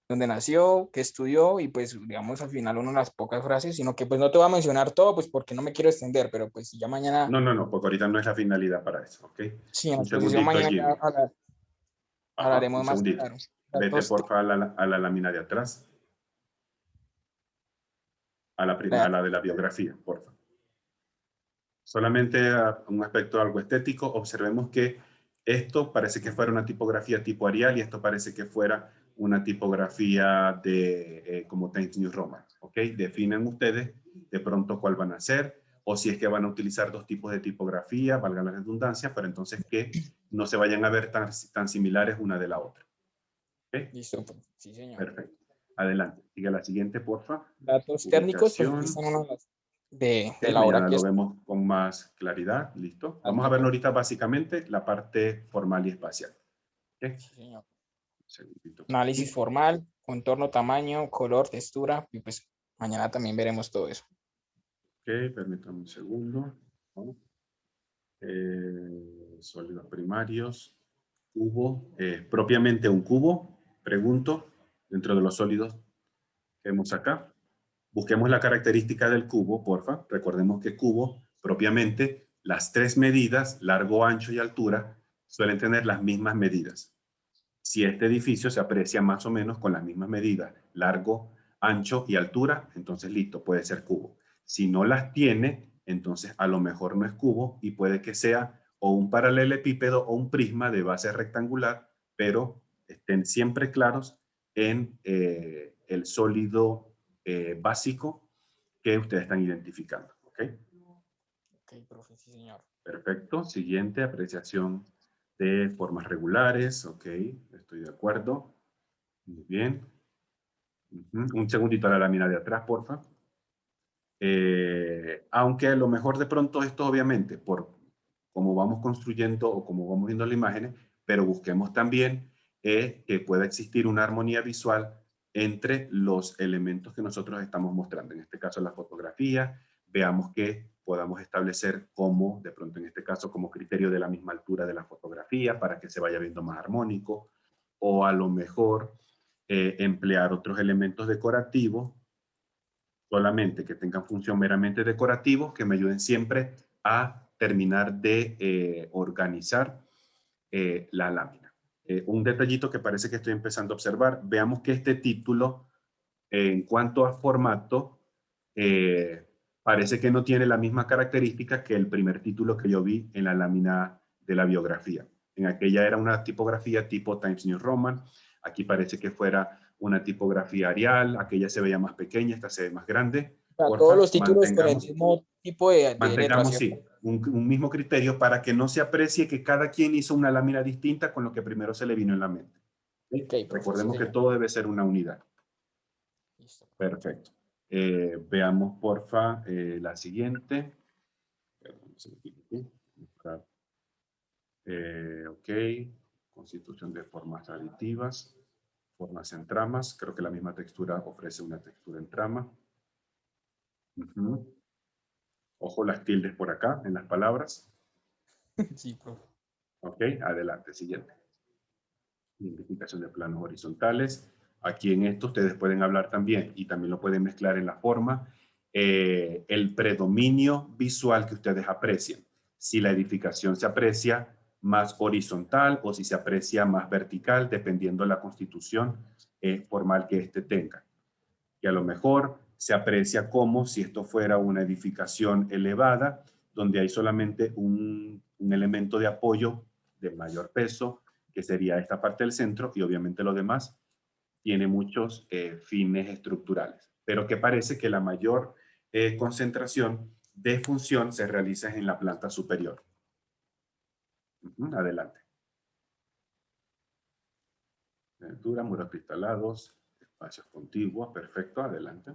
dónde nació, qué estudió y pues digamos al final una de las pocas frases, sino que pues no te voy a mencionar todo pues porque no me quiero extender, pero pues ya mañana, No, porque ahorita no es la finalidad para eso, ¿ok? sí, en la Un exposición segundito, mañana Jimmy. Ajá, hablaremos un más segundito. claro. Vete, Datos porfa, a la lámina de atrás. A la de la biografía, porfa. Solamente un aspecto algo estético. Observemos que esto parece que fuera una tipografía tipo Arial y esto parece que fuera una tipografía de como Times New Roman. ¿Ok? Definen ustedes de pronto cuál van a hacer o si es que van a utilizar dos tipos de tipografía, valga la redundancia, pero entonces que no se vayan a ver tan similares una de la otra. ¿Ok? Listo, sí, señor. Perfecto. Adelante. Sigue la siguiente, porfa. Datos técnicos, pues Ubicación. aquí están una de Ok, la hora mañana que lo es. vemos con más claridad. Listo. Vamos a verlo ahorita básicamente la parte formal y espacial. ¿Ok? Sí, señor. Un segundito. Análisis formal, contorno, tamaño, color, textura, y pues mañana también veremos todo eso. Ok, permítame un segundo. Sólidos primarios. Cubo. Propiamente un cubo. Pregunto, dentro de los sólidos que vemos acá. Busquemos la característica del cubo, porfa. Recordemos que cubo, propiamente, las tres medidas, largo, ancho y altura, suelen tener las mismas medidas. Si este edificio se aprecia más o menos con las mismas medidas, largo, ancho y altura, entonces listo, puede ser cubo. Si no las tiene, entonces a lo mejor no es cubo y puede que sea o un paralelepípedo o un prisma de base rectangular, pero estén siempre claros en el sólido básico que ustedes están identificando. ¿Ok? Ok, profe, sí, señor. Perfecto. Siguiente, apreciación de formas regulares. Ok, estoy de acuerdo. Muy bien. Un segundito a la lámina de atrás, porfa. Aunque a lo mejor de pronto esto obviamente por cómo vamos construyendo o cómo vamos viendo las imágenes, pero busquemos también que pueda existir una armonía visual entre los elementos que nosotros estamos mostrando. En este caso la fotografía, veamos que podamos establecer como, de pronto en este caso, como criterio de la misma altura de la fotografía para que se vaya viendo más armónico, o a lo mejor emplear otros elementos decorativos solamente que tengan función meramente decorativos, que me ayuden siempre a terminar de organizar la lámina. Un detallito que parece que estoy empezando a observar, veamos que este título, en cuanto a formato, parece que no tiene la misma característica que el primer título que yo vi en la lámina de la biografía. En aquella era una tipografía tipo Times New Roman, aquí parece que fuera una tipografía Arial, aquella se veía más pequeña, esta se ve más grande. Para Porfa, todos los títulos con el mantengamos, mismo tipo de mantengamos letración. sí, un mismo criterio para que no se aprecie que cada quien hizo una lámina distinta con lo que primero se le vino en la mente. ¿Sí? Okay, profe, Recordemos sí, que señor. todo debe ser una unidad. Listo. Perfecto. Veamos, porfa, la siguiente. Ok. Constitución de formas aditivas. Formas en tramas. Creo que la misma textura ofrece una textura en trama. Ojo las tildes por acá en las palabras. Sí, profe. Ok, adelante, siguiente. Identificación de planos horizontales. Aquí en esto ustedes pueden hablar también y también lo pueden mezclar en la forma. El predominio visual que ustedes aprecian. Si la edificación se aprecia más horizontal o si se aprecia más vertical, dependiendo de la constitución formal que éste tenga. Y a lo mejor se aprecia como si esto fuera una edificación elevada, donde hay solamente un elemento de apoyo de mayor peso, que sería esta parte del centro, y obviamente lo demás tiene muchos fines estructurales, pero que parece que la mayor concentración de función se realiza en la planta superior. Adelante. Altura, muros cristalados, espacios contiguos, perfecto, adelante.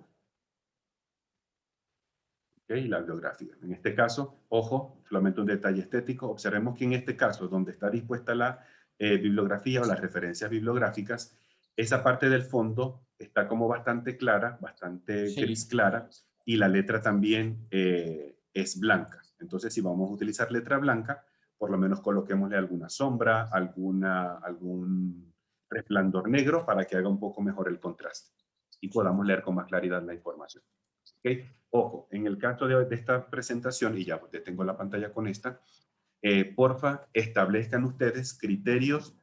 Okay, y la bibliografía. En este caso, ojo, solamente un detalle estético, observemos que en este caso, donde está dispuesta la bibliografía o las referencias bibliográficas, esa parte del fondo está como bastante clara, bastante Sí. gris clara, y la letra también es blanca. Entonces, si vamos a utilizar letra blanca, por lo menos coloquémosle alguna sombra, algún resplandor negro para que haga un poco mejor el contraste y podamos leer con más claridad la información. ¿Okay? Ojo, en el caso de esta presentación, y ya detengo la pantalla con esta, porfa, establezcan ustedes criterios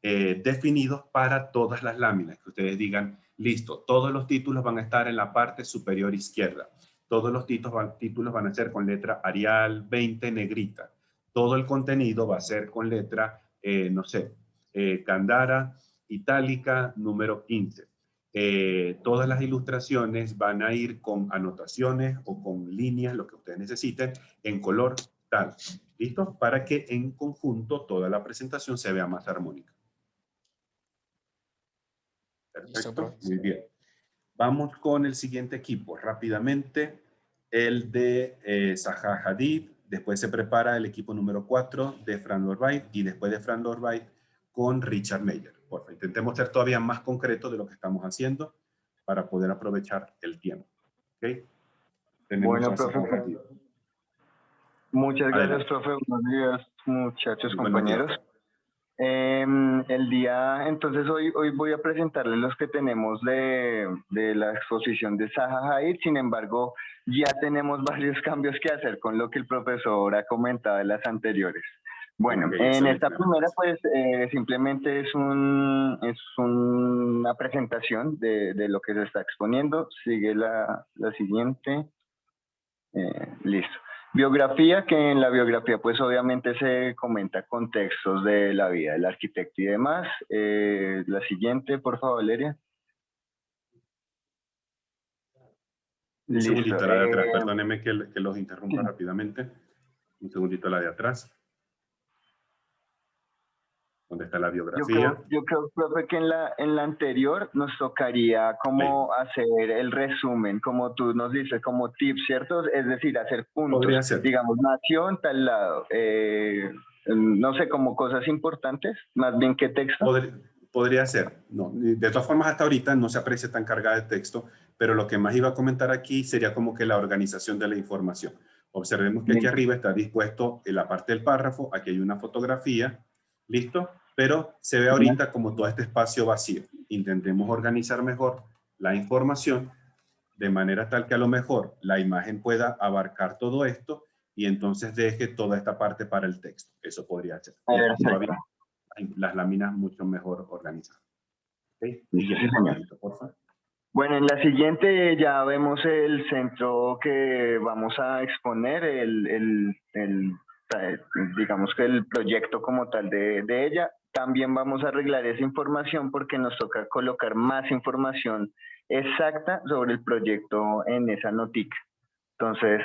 definidos para todas las láminas, que ustedes digan, listo, todos los títulos van a estar en la parte superior izquierda, todos los títulos van a ser con letra Arial 20 negrita, todo el contenido va a ser con letra, no sé, Candara itálica número 15. Todas las ilustraciones van a ir con anotaciones o con líneas, lo que ustedes necesiten, en color tal. ¿Listo? Para que en conjunto toda la presentación se vea más armónica. Perfecto, muy bien. Vamos con el siguiente equipo. Rápidamente, el de Zaha Hadid. Después se prepara el equipo número 4 de Fran Lloyd y después de Fran Lloyd con Richard Meyer. Por favor, intentemos ser todavía más concretos de lo que estamos haciendo para poder aprovechar el tiempo. ¿Okay? Tenemos Bueno, a Zaha profe. Hadid. Muchas gracias, Adelante. profe. Buenos días, muchachos, Buenos días. compañeros. Entonces hoy voy a presentarles los que tenemos de la exposición de Zaha Hadid. Sin embargo, ya tenemos varios cambios que hacer con lo que el profesor ha comentado en las anteriores. Bueno, Okay, en excelente. esta primera pues simplemente es una presentación de lo que se está exponiendo. Sigue la siguiente. Listo. Biografía, que en la biografía pues obviamente se comenta contextos de la vida del arquitecto y demás. La siguiente, por favor, Valeria. Un segundito, la de atrás. Listo. Perdónenme que los interrumpa rápidamente. Un segundito, la de atrás. ¿Dónde está la biografía? Yo creo, profe, que en la anterior nos tocaría como hacer el resumen, como tú nos dices, como tips, ¿cierto? Es decir, hacer puntos. Podría ser. Digamos, nació en tal lado. No sé, como cosas importantes, más bien que texto. Podría ser. No, de todas formas, hasta ahorita no se aprecia tan cargada de texto, pero lo que más iba a comentar aquí sería como que la organización de la información. Observemos que aquí arriba está dispuesto en la parte del párrafo, aquí hay una fotografía, ¿listo? Pero se ve ahorita como todo este espacio vacío. Intentemos organizar mejor la información de manera tal que a lo mejor la imagen pueda abarcar todo esto y entonces deje toda esta parte para el texto. Eso podría ser. Y así todavía las láminas mucho mejor organizadas. ¿Okay? Siguiente, por favor. Bueno, en la siguiente ya vemos el centro que vamos a exponer, digamos que el proyecto como tal de ella. También vamos a arreglar esa información porque nos toca colocar más información exacta sobre el proyecto en esa notica. Entonces,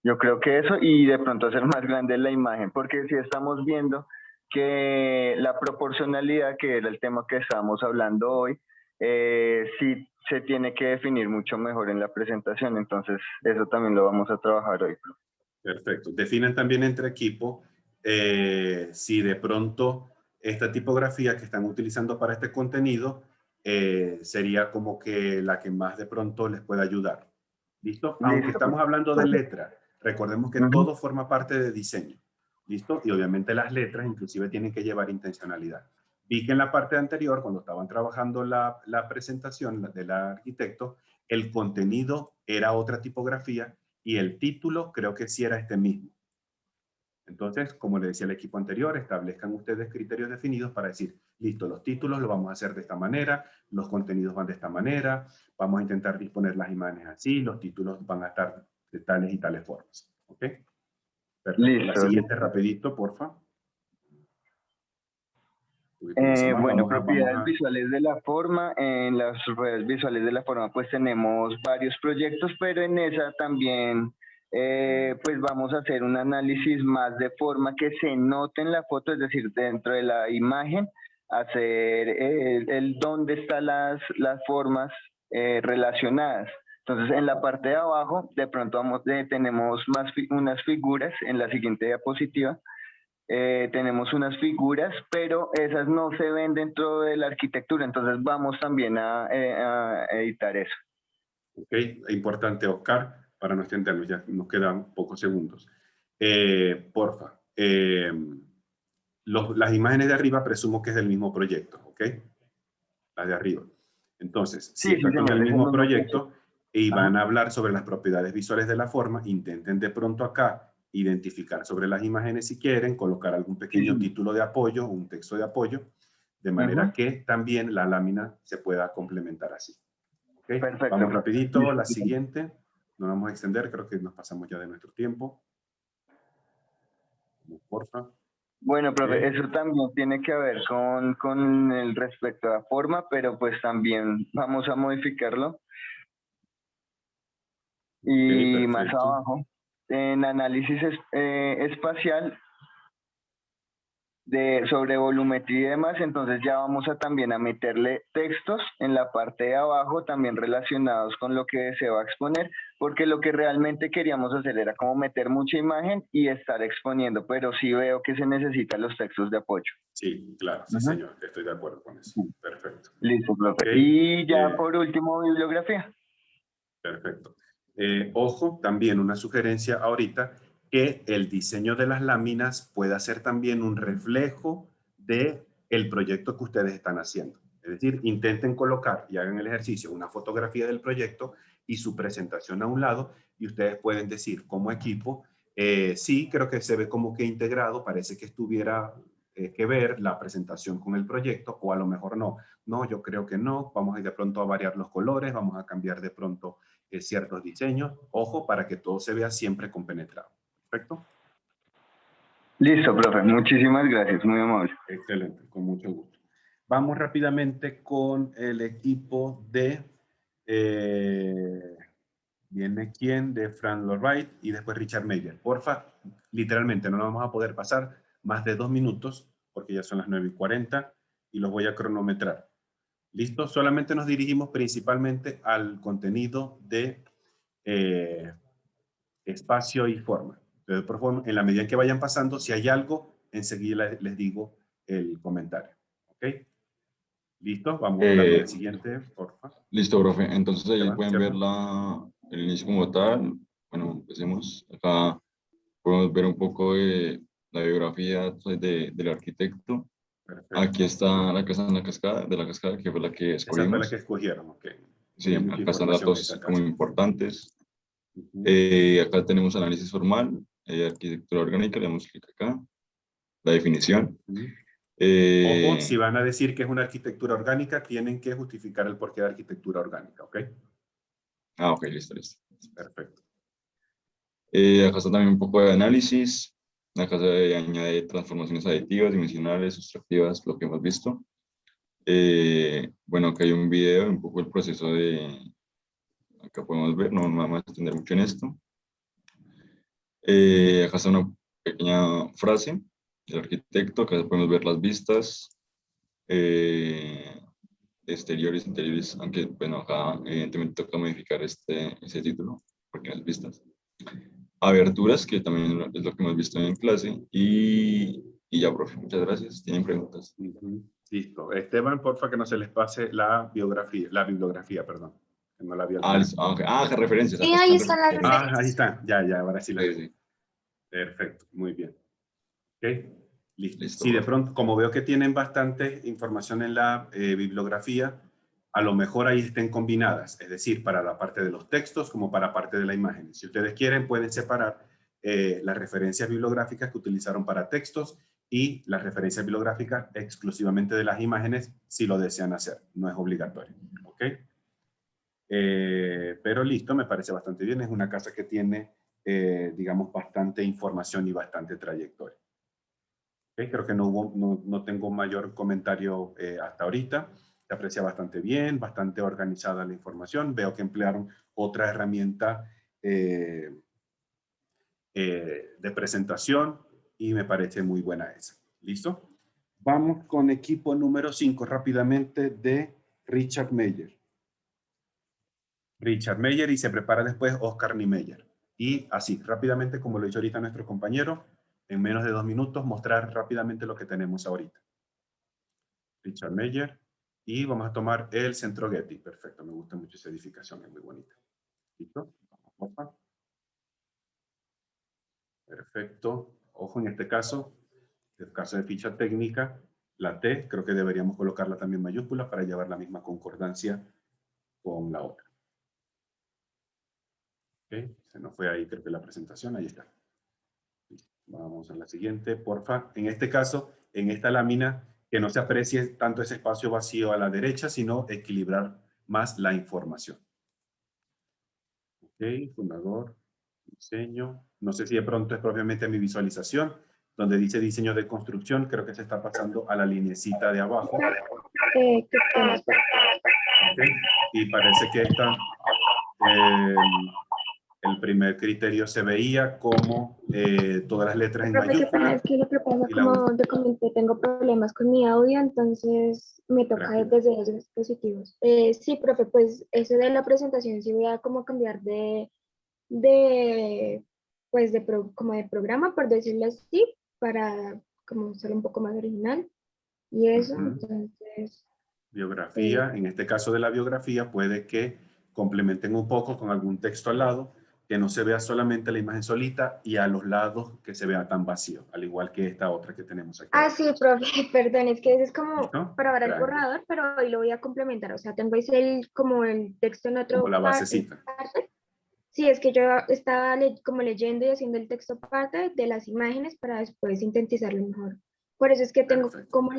yo creo que eso, y de pronto hacer más grande la imagen, porque si estamos viendo que la proporcionalidad, que era el tema que estábamos hablando hoy, sí se tiene que definir mucho mejor en la presentación. Entonces, eso también lo vamos a trabajar hoy. Perfecto. Definen también entre equipo si de pronto esta tipografía que están utilizando para este contenido sería como que la que más de pronto les pueda ayudar. ¿Listo? Aunque estamos hablando de letra, recordemos que todo forma parte de diseño. ¿Listo? Y obviamente las letras inclusive tienen que llevar intencionalidad. Vi que en la parte anterior, cuando estaban trabajando la presentación del arquitecto, el contenido era otra tipografía y el título creo que sí era este mismo. Entonces, como le decía el equipo anterior, establezcan ustedes criterios definidos para decir, listo, los títulos lo vamos a hacer de esta manera, los contenidos van de esta manera, vamos a intentar disponer las imágenes así, los títulos van a estar de tales y tales formas. ¿Ok? Perfecto. Listo. La siguiente rapidito, porfa. Bueno, propiedades visuales de la forma. En las redes visuales de la forma pues tenemos varios proyectos, pero en esa también pues vamos a hacer un análisis más de forma que se note en la foto, es decir, dentro de la imagen, hacer el dónde están las formas relacionadas. Entonces, en la parte de abajo, de pronto tenemos unas figuras en la siguiente diapositiva, tenemos unas figuras, pero esas no se ven dentro de la arquitectura, entonces vamos también a editar eso. Ok, importante, Oscar, para no extendernos, ya nos quedan pocos segundos. Porfa, las imágenes de arriba presumo que es del mismo proyecto, ¿ok? Las de arriba. Entonces, si Sí, están con señor, el es el mismo mismo proyecto y Ajá. van a hablar sobre las propiedades visuales de la forma, intenten de pronto acá identificar sobre las imágenes si quieren, colocar algún pequeño título de apoyo, un texto de apoyo, de manera Ajá. que también la lámina se pueda complementar así. ¿Okay? Perfecto. Vamos rapidito, la Listo. siguiente. No vamos a extender, creo que nos pasamos ya de nuestro tiempo. Porfa. Bueno, profe, Okay. eso también tiene que ver con el respecto a la forma, pero pues también vamos a modificarlo. Y Okay, más abajo, en análisis espacial sobre volumetría y demás, entonces ya vamos a también a meterle textos en la parte de abajo, también relacionados con lo que se va a exponer, porque lo que realmente queríamos hacer era como meter mucha imagen y estar exponiendo, pero sí veo que se necesitan los textos de apoyo. Sí, claro, sí, señor, estoy de acuerdo con eso. Perfecto. Listo, profe. Okay. Y ya por último, bibliografía. Perfecto. Ojo, también una sugerencia ahorita, que el diseño de las láminas pueda ser también un reflejo de el proyecto que ustedes están haciendo. Es decir, intenten colocar y hagan el ejercicio una fotografía del proyecto y su presentación a un lado, y ustedes pueden decir como equipo, sí, creo que se ve como que integrado, parece que estuviera que ver la presentación con el proyecto, o a lo mejor no. No, yo creo que no. Vamos a ir de pronto a variar los colores, vamos a cambiar de pronto ciertos diseños. Ojo, para que todo se vea siempre compenetrado. ¿Perfecto? Listo, profe. Muchísimas gracias. Muy amable. Excelente, con mucho gusto. Vamos rápidamente con el equipo de... viene quién, de Frank Lloyd Wright y después Richard Meyer. Porfa, literalmente no nos vamos a poder pasar más de 2 minutos porque ya son las 9:40 y los voy a cronometrar. ¿Listo? Solamente nos dirigimos principalmente al contenido de espacio y forma. Entonces, por favor, en la medida en que vayan pasando, si hay algo, enseguida les digo el comentario. ¿Ok? ¿Listo? Vamos dando el siguiente, por favor. Listo, profe. Entonces ahí Esteban, pueden ver el inicio como tal. Bueno, empecemos. Acá podemos ver un poco de la biografía pues, del arquitecto. Perfecto. Aquí está la casa de la cascada, que fue la que Esa fue la escogimos. que escogieron, ok. Sí, Tiene mucha acá están información datos esa casa. como importantes. Acá tenemos análisis formal, arquitectura orgánica, le damos clic acá, la definición. Ojo, si van a decir que es una arquitectura orgánica, tienen que justificar el porqué de arquitectura orgánica, ¿ok? Ah, ok, listo. Perfecto. Acá está también un poco de análisis. Acá se añade transformaciones aditivas, dimensionales, sustractivas, lo que hemos visto. Bueno, acá hay un video, un poco el proceso de... Acá podemos ver, no me vamos a extender mucho en esto. Acá está una pequeña frase del arquitecto, acá podemos ver las vistas, exteriores, interiores, aunque bueno, acá evidentemente toca modificar ese título, porque las vistas. Aberturas, que también es lo que hemos visto en clase, y ya, profe, muchas gracias. ¿Tienen preguntas? Listo. Esteban, porfa, que no se les pase la bibliografía, perdón. Que no la había qué referencias. Sí, ahí están las referencias. Ahí está. Ya, ahora sí la veo. Perfecto, muy bien. Ok, listo. Si de pronto, como veo que tienen bastante información en la bibliografía, a lo mejor ahí estén combinadas, es decir, para la parte de los textos como para la parte de la imagen. Si ustedes quieren, pueden separar las referencias bibliográficas que utilizaron para textos y las referencias bibliográficas exclusivamente de las imágenes, si lo desean hacer. No es obligatorio. ¿Ok? Pero listo, me parece bastante bien. Es una casa que tiene, digamos, bastante información y bastante trayectoria. ¿Okay? Creo que no tengo mayor comentario hasta ahorita. Se aprecia bastante bien, bastante organizada la información. Veo que emplearon otra herramienta de presentación y me parece muy buena esa. ¿Listo? Vamos con equipo número 5 rápidamente de Richard Meyer. Richard Meyer y se prepara después Oscar Niemeyer. Y así, rápidamente, como lo ha dicho ahorita nuestro compañero, en menos de 2 minutos, mostrar rápidamente lo que tenemos ahorita. Richard Meyer. Y vamos a tomar el centro Getty. Perfecto, me gusta mucho esa edificación, es muy bonita. ¿Listo? Vamos, perfecto. Ojo, en este caso, el caso de ficha técnica, la T, creo que deberíamos colocarla también mayúscula para llevar la misma concordancia con la otra. Ok, se nos fue ahí, creo que la presentación, ahí está. Vamos a la siguiente, porfa. En este caso, en esta lámina, que no se aprecie tanto ese espacio vacío a la derecha, sino equilibrar más la información. Ok, fundador, diseño. No sé si de pronto es propiamente mi visualización, donde dice diseño de construcción, creo que se está pasando a la linecita de abajo. ¿Qué temas? Ok, y parece que el primer criterio se veía como todas las letras en Profe, qué pena, mayúsculas. es que lo que pasa, Y la como te comenté, tengo problemas con mi audio, entonces me toca Tranquila. desde los dispositivos. Sí, profe, pues eso de la presentación sí voy a como cambiar pues como de programa, por decirlo así, para como ser un poco más original. Y eso, Ujú. entonces, Biografía, en este caso de la biografía, puede que complementen un poco con algún texto al lado, que no se vea solamente la imagen solita y a los lados que se vea tan vacío, al igual que esta otra que tenemos aquí. sí, profe, perdón, es que ese es como ¿Listo? para ver el Tranquilo. borrador, pero hoy lo voy a complementar, o sea, tengo ese como el texto en Como otro la basecita. parte. Sí, es que yo estaba como leyendo y haciendo el texto parte de las imágenes para después sintetizarlo mejor. Por eso es que tengo como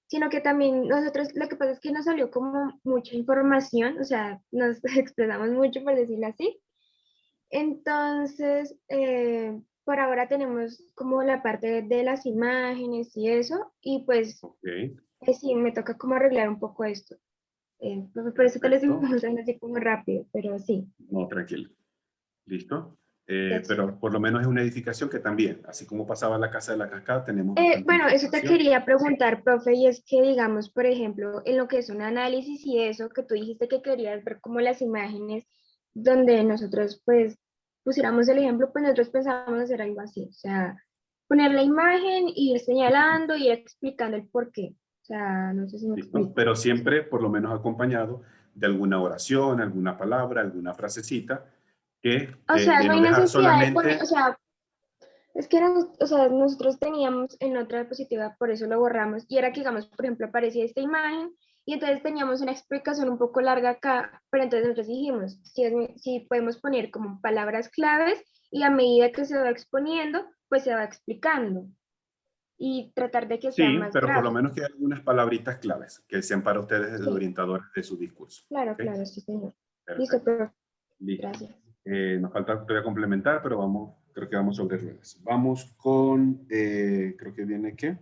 sino que también nosotros, lo que pasa es que nos salió como mucha información, o sea, nos expresamos mucho, por decirlo así. Entonces, por ahora tenemos como la parte de las imágenes y eso, y pues Ok, sí, me toca como arreglar un poco esto. Por eso te lo estoy perfecto. mostrando así como rápido, pero sí. No, tranquilo. ¿Listo? Ya sé. Pero por lo menos es una edificación que también, así como pasaba la Casa de la Cascada, tenemos Bueno, eso te información. quería preguntar, profe, y es que, digamos, por ejemplo, en lo que es un análisis y eso, que tú dijiste que querías ver como las imágenes donde nosotros, pues, pusiéramos el ejemplo, pues nosotros pensábamos hacer algo así, o sea, poner la imagen y ir señalando y ir explicando el por qué. O sea, no sé si me ¿Listo? explico. Pero siempre, por lo menos, acompañado de alguna oración, alguna palabra, alguna frasecita, que O sea, de no no hay dejar necesidad de solamente... poner, o sea, es que o sea, nosotros teníamos en otra diapositiva, por eso lo borramos, y era que, digamos, por ejemplo, aparecía esta imagen, y entonces teníamos una explicación un poco larga acá, pero entonces nosotros dijimos, si podemos poner como palabras claves, y a medida que se va exponiendo, pues se va explicando, y tratar de que sea Sí, más pero por lo gráfico. menos que hay algunas palabritas claves que sean para ustedes de Sí, orientadores de su discurso. claro, ¿Ok? claro, sí, señor. Listo, Perfecto. pero Listo. gracias. Nos falta todavía complementar, pero vamos, creo que vamos sobre ruedas. Vamos con, creo que viene, ¿qué?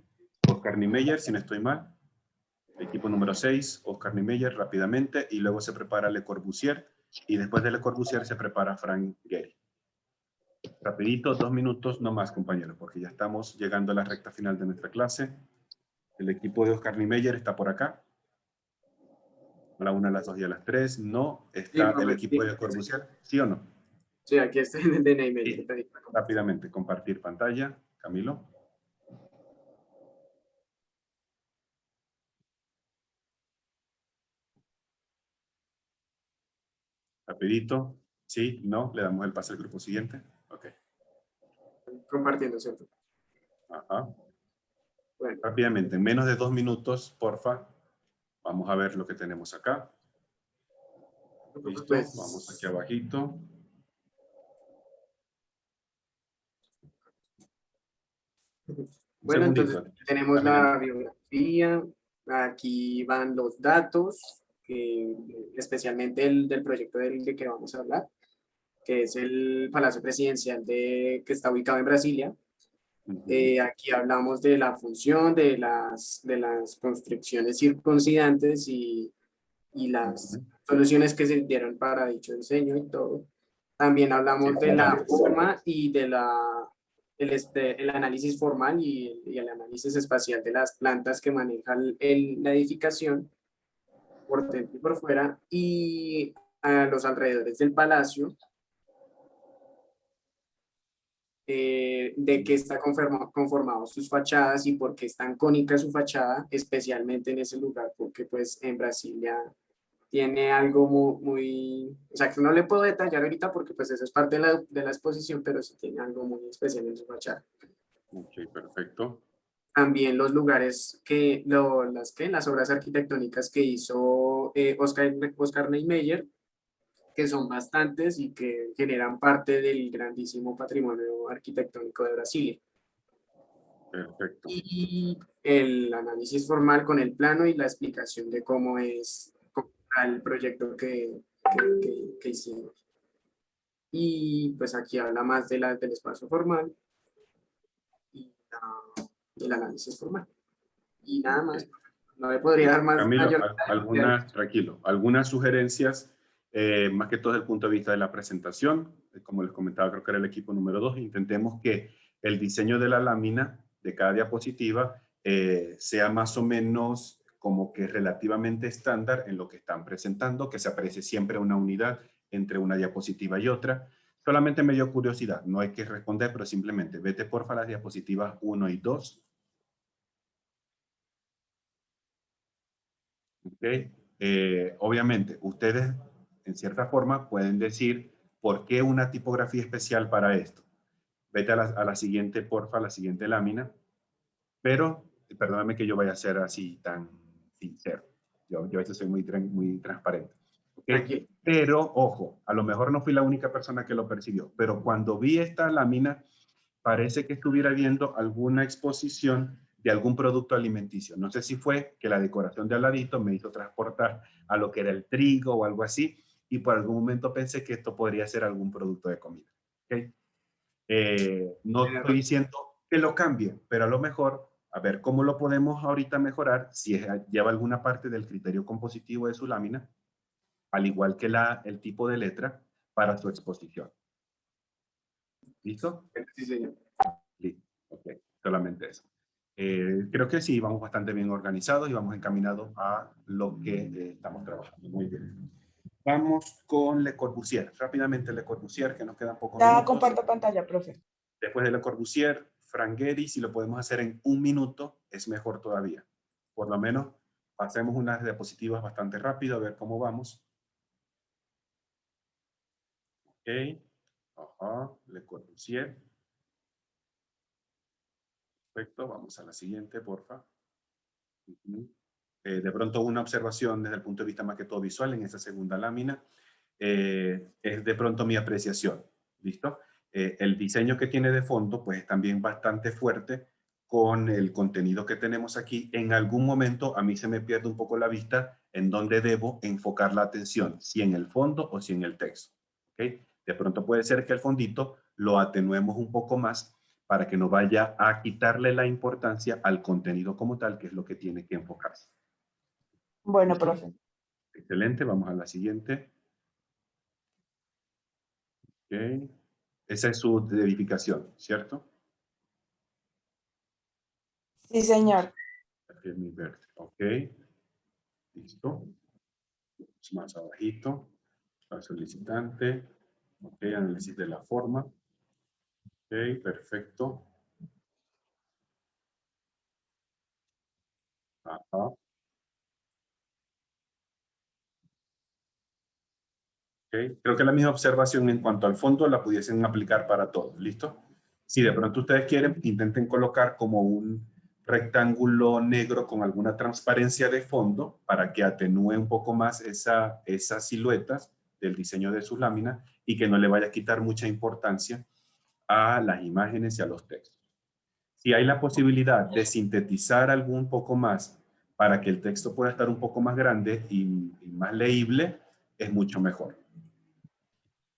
Oscar Niemeyer, si no estoy mal. Equipo número 6, Oscar Niemeyer, rápidamente, y luego se prepara Le Corbusier, y después de Le Corbusier se prepara Frank Gehry. Rapidito, 2 minutos, no más, compañeros, porque ya estamos llegando a la recta final de nuestra clase. El equipo de Oscar Niemeyer está por acá. A la 1, a las 2 y a las 3. No. ¿Está el equipo de Le Corbusier? ¿Sí o no? Sí, aquí está el de Neymar. Sí. Rápidamente, compartir pantalla. Camilo. Rapidito. Sí, no. Le damos el pase al grupo siguiente. Ok. Compartiendo, ¿cierto? Ajá. Bueno. Rápidamente, en menos de 2 minutos, porfa. Vamos a ver lo que tenemos acá. Listo. Pues, vamos aquí abajito. Bueno, entonces segundito. tenemos la biografía, aquí van los datos, especialmente el del proyecto de que vamos a hablar, que es el Palacio Presidencial que está ubicado en Brasilia. Aquí hablamos de la función, de las construcciones circuncidantes y las soluciones que se dieron para dicho diseño y todo. También hablamos de la forma y de el análisis formal y el análisis espacial de las plantas que maneja la edificación por dentro y por fuera, y a los alrededores del palacio. de qué está conformado sus fachadas y por qué es tan cónica su fachada, especialmente en ese lugar, porque pues en Brasilia tiene algo o sea, que no le puedo detallar ahorita porque pues eso es parte de la exposición, pero sí tiene algo muy especial en su fachada. Ok, perfecto. También los lugares las obras arquitectónicas que hizo Oscar Niemeyer, que son bastantes y que generan parte del grandísimo patrimonio arquitectónico de Brasilia. Perfecto. Y el análisis formal con el plano y la explicación de cómo es el proyecto que hicimos. Y pues aquí habla más del espacio formal y el análisis formal. Y nada más. No le podría dar más Camilo, mayor... algunas sugerencias, más que todo desde el punto de vista de la presentación. Como les comentaba, creo que era el equipo número 2. Intentemos que el diseño de la lámina de cada diapositiva sea más o menos como que relativamente estándar en lo que están presentando, que se aprecie siempre una unidad entre una diapositiva y otra. Solamente me dio curiosidad, no hay que responder, pero simplemente vete porfa a las diapositivas 1 y 2. Okay. Obviamente, ustedes en cierta forma pueden decir por qué una tipografía especial para esto. Vete a la siguiente, porfa, a la siguiente lámina. Pero, perdóname que yo vaya a ser así tan sincero. Yo a veces soy muy transparente. ¿Okay? Pero, ojo, a lo mejor no fui la única persona que lo percibió, pero cuando vi esta lámina, parece que estuviera viendo alguna exposición de algún producto alimenticio. No sé si fue que la decoración de al ladito me hizo transportar a lo que era el trigo o algo así, y por algún momento pensé que esto podría ser algún producto de comida. ¿Okay? No estoy diciendo que lo cambien, pero a lo mejor, a ver cómo lo podemos ahorita mejorar si lleva alguna parte del criterio compositivo de su lámina, al igual que el tipo de letra para su exposición. ¿Listo? Sí, señor. Listo. Ok, solamente eso. Creo que sí, vamos bastante bien organizados y vamos encaminados a lo que estamos trabajando. Muy bien. Vamos con Le Corbusier. Rápidamente Le Corbusier, que nos quedan pocos Ya minutos. comparto pantalla, profe. Después de Le Corbusier, Frank Gehry, si lo podemos hacer en 1 minuto, es mejor todavía. Por lo menos, hacemos unas diapositivas bastante rápido, a ver cómo vamos. Ok. Ajá, Le Corbusier. Perfecto, vamos a la siguiente, porfa. De pronto una observación desde el punto de vista más que todo visual en esa segunda lámina. Es de pronto mi apreciación. ¿Listo? El diseño que tiene de fondo pues es también bastante fuerte con el contenido que tenemos aquí. En algún momento a mí se me pierde un poco la vista en dónde debo enfocar la atención, si en el fondo o si en el texto. ¿Okay? De pronto puede ser que el fondito lo atenuemos un poco más para que no vaya a quitarle la importancia al contenido como tal, que es lo que tiene que enfocarse. Bueno, profe. Excelente, vamos a la siguiente. Okay. Esa es su verificación, ¿cierto? Sí, señor. Ok. Listo. Más abajito. Al solicitante. Ok, análisis de la forma. Ok, perfecto. Ajá. Okay. Creo que la misma observación en cuanto al fondo la pudiesen aplicar para todos. ¿Listo? Si de pronto ustedes quieren, intenten colocar como un rectángulo negro con alguna transparencia de fondo para que atenúe un poco más esas siluetas del diseño de sus láminas y que no le vaya a quitar mucha importancia a las imágenes y a los textos. Si hay la posibilidad de sintetizar algo un poco más para que el texto pueda estar un poco más grande y más leíble, es mucho mejor.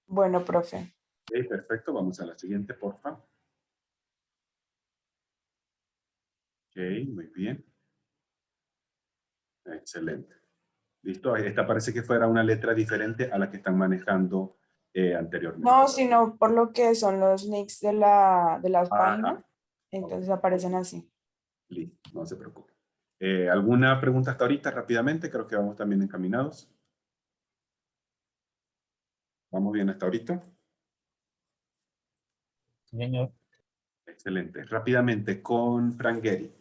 Bueno, profe. Ok, perfecto. Vamos a la siguiente, por favor. Ok, muy bien. Excelente. Listo. Esta parece que fuera una letra diferente a la que están manejando anteriormente. No, sino por lo que son los links de las páginas. Entonces aparecen así. Listo, no se preocupe. ¿Alguna pregunta hasta ahorita rápidamente? Creo que vamos también encaminados. ¿Vamos bien hasta ahorita? Señor. Excelente. Rápidamente con Frank Gehry.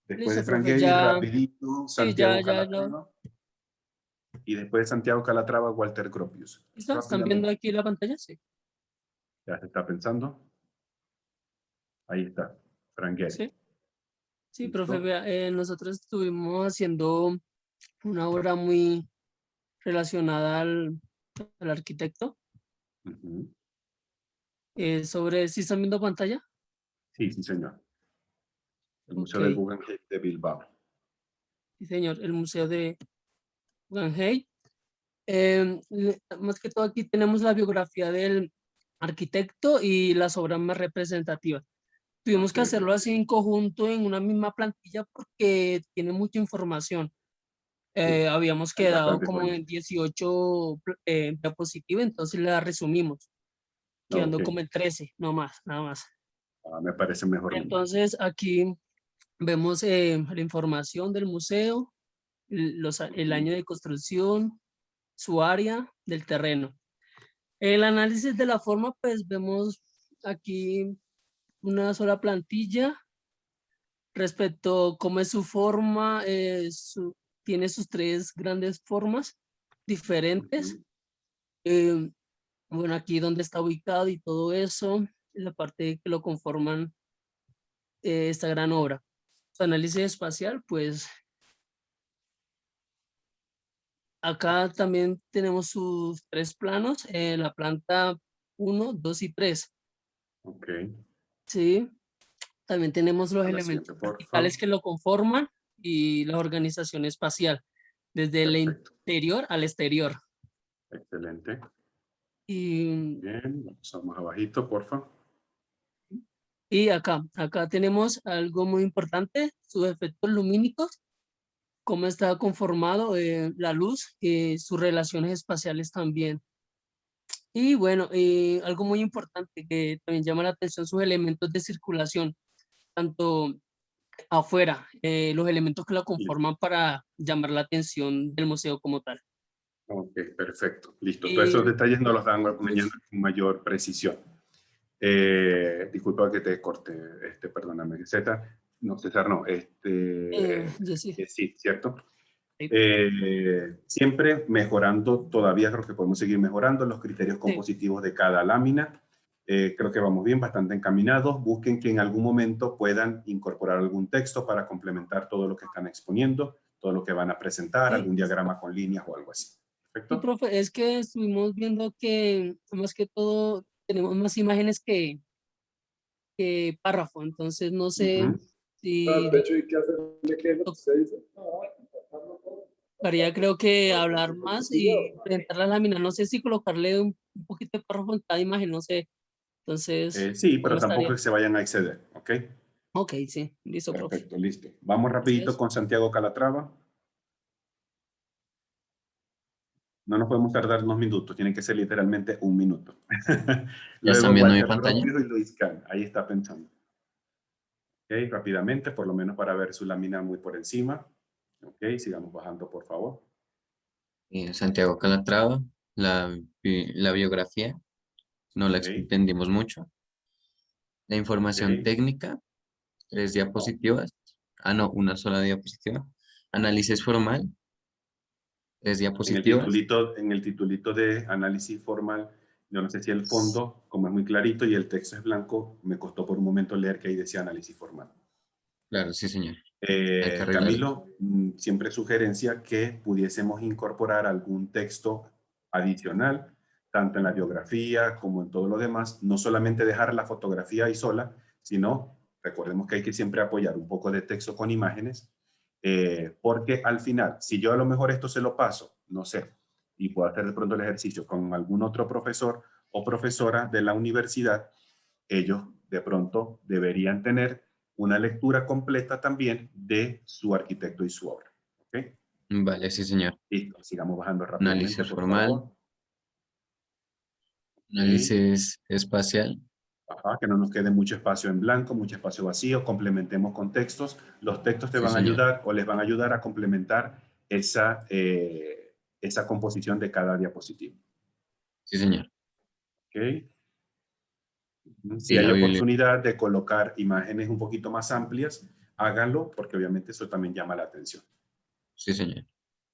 Después Listo, de Frank profe, Gehry, ya, rapidito, sí, Santiago ya, Calatrava. Y después de Santiago Calatrava, Walter Gropius. ¿listo? ¿Están viendo Rápidamente. aquí la pantalla? Sí. Ya se está pensando. Ahí está, Frank Gehry. Sí, sí, ¿Listo? profe, vea, nosotros estuvimos haciendo una obra muy relacionada al arquitecto. Ujú. ¿Sí están viendo pantalla? Sí, sí, señor. El Museo del Ok, Guggenheim de Bilbao. sí, señor, el Museo de Guggenheim. Más que todo aquí tenemos la biografía del arquitecto y las obras más representativas. Tuvimos que Ok. hacerlo así en conjunto en una misma plantilla porque tiene mucha información. Sí, Habíamos hay quedado bastante como información. en 18 diapositivas, entonces la resumimos, quedando Ok. como en 13, no más, nada más. Me parece mejor número. Entonces aquí vemos la información del museo, el año de construcción, su área del terreno. El análisis de la forma, pues vemos aquí una sola plantilla respecto a cómo es su forma, tiene sus tres grandes formas diferentes. Ujú. Bueno, aquí donde está ubicado y todo eso, en la parte que lo conforman esta gran obra. Su análisis espacial, pues acá también tenemos sus tres planos, la planta 1, 2 y 3. Ok. Sí, también tenemos los A la elementos siguiente, por favor. verticales que lo conforman y la organización espacial, desde el Perfecto. interior al exterior. Excelente. Y, Bien, vamos abajito, por favor. y acá tenemos algo muy importante, sus efectos lumínicos, cómo está conformado la luz, sus relaciones espaciales también. Y bueno, algo muy importante que también llama la atención, sus elementos de circulación, tanto afuera, los elementos que la conforman para llamar la atención del museo como tal. Ok, perfecto. Listo. Todos esos Y detalles nos los dan mañana pues, con mayor precisión. Disculpa que te corte, perdóname, Z. No, César, no. Jessy, Sí, ¿cierto? sí, Siempre mejorando, todavía creo que podemos seguir mejorando los criterios sí. compositivos de cada lámina. Creo que vamos bien, bastante encaminados. Busquen que en algún momento puedan incorporar algún texto para complementar todo lo que están exponiendo, todo lo que van a presentar, Sí, algún diagrama con líneas o algo así. sí, ¿Perfecto? profe, es que estuvimos viendo que más que todo tenemos más imágenes que párrafo, entonces no sé Ujú. si tocaría creo que hablar más y presentar la lámina, no sé si colocarle un poquito de párrafo en cada imagen, no sé, entonces, Sí, pero ¿cómo tampoco estaría? que se vayan a exceder, ¿ok? Ok, sí, listo, profe. Perfecto, listo. Vamos rapidito Gracias. con Santiago Calatrava. No nos podemos tardar unos minutos, tiene que ser literalmente un minuto. ¿Ya están Luego viendo mi Walter pantalla? Gropius y Luis Kahn, ahí está pensando. Ok, rápidamente, por lo menos para ver su lámina muy por encima. Ok, sigamos bajando, por favor. Santiago Calatrava, la biografía, no la Ok, extendimos mucho. La información ok. técnica, 3 diapositivas. Ah, no, una sola diapositiva. Análisis formal, 3 diapositivas. En el titulito de análisis formal, yo no sé si el fondo, como es muy clarito y el texto es blanco, me costó por un momento leer que ahí decía análisis formal. Claro, sí, señor. Hay que arreglarlo. Camilo, siempre sugerencia que pudiésemos incorporar algún texto adicional, tanto en la biografía como en todo lo demás, no solamente dejar la fotografía ahí sola, sino recordemos que hay que siempre apoyar un poco de texto con imágenes, porque al final, si yo a lo mejor esto se lo paso, no sé, y puedo hacer de pronto el ejercicio con algún otro profesor o profesora de la universidad, ellos de pronto deberían tener una lectura completa también de su arquitecto y su obra. ¿Ok? Vale, sí, señor. Listo, sigamos bajando rápidamente, Análisis por formal, favor. Ok. análisis espacial. Ajá, que no nos quede mucho espacio en blanco, mucho espacio vacío, complementemos con textos. Los textos te Sí, van a señor. ayudar o les van a ayudar a complementar esa composición de cada diapositiva. Sí, señor. ¿Ok? Si Y hay la Biblia. oportunidad de colocar imágenes un poquito más amplias, háganlo, porque obviamente eso también llama la atención. Sí, señor.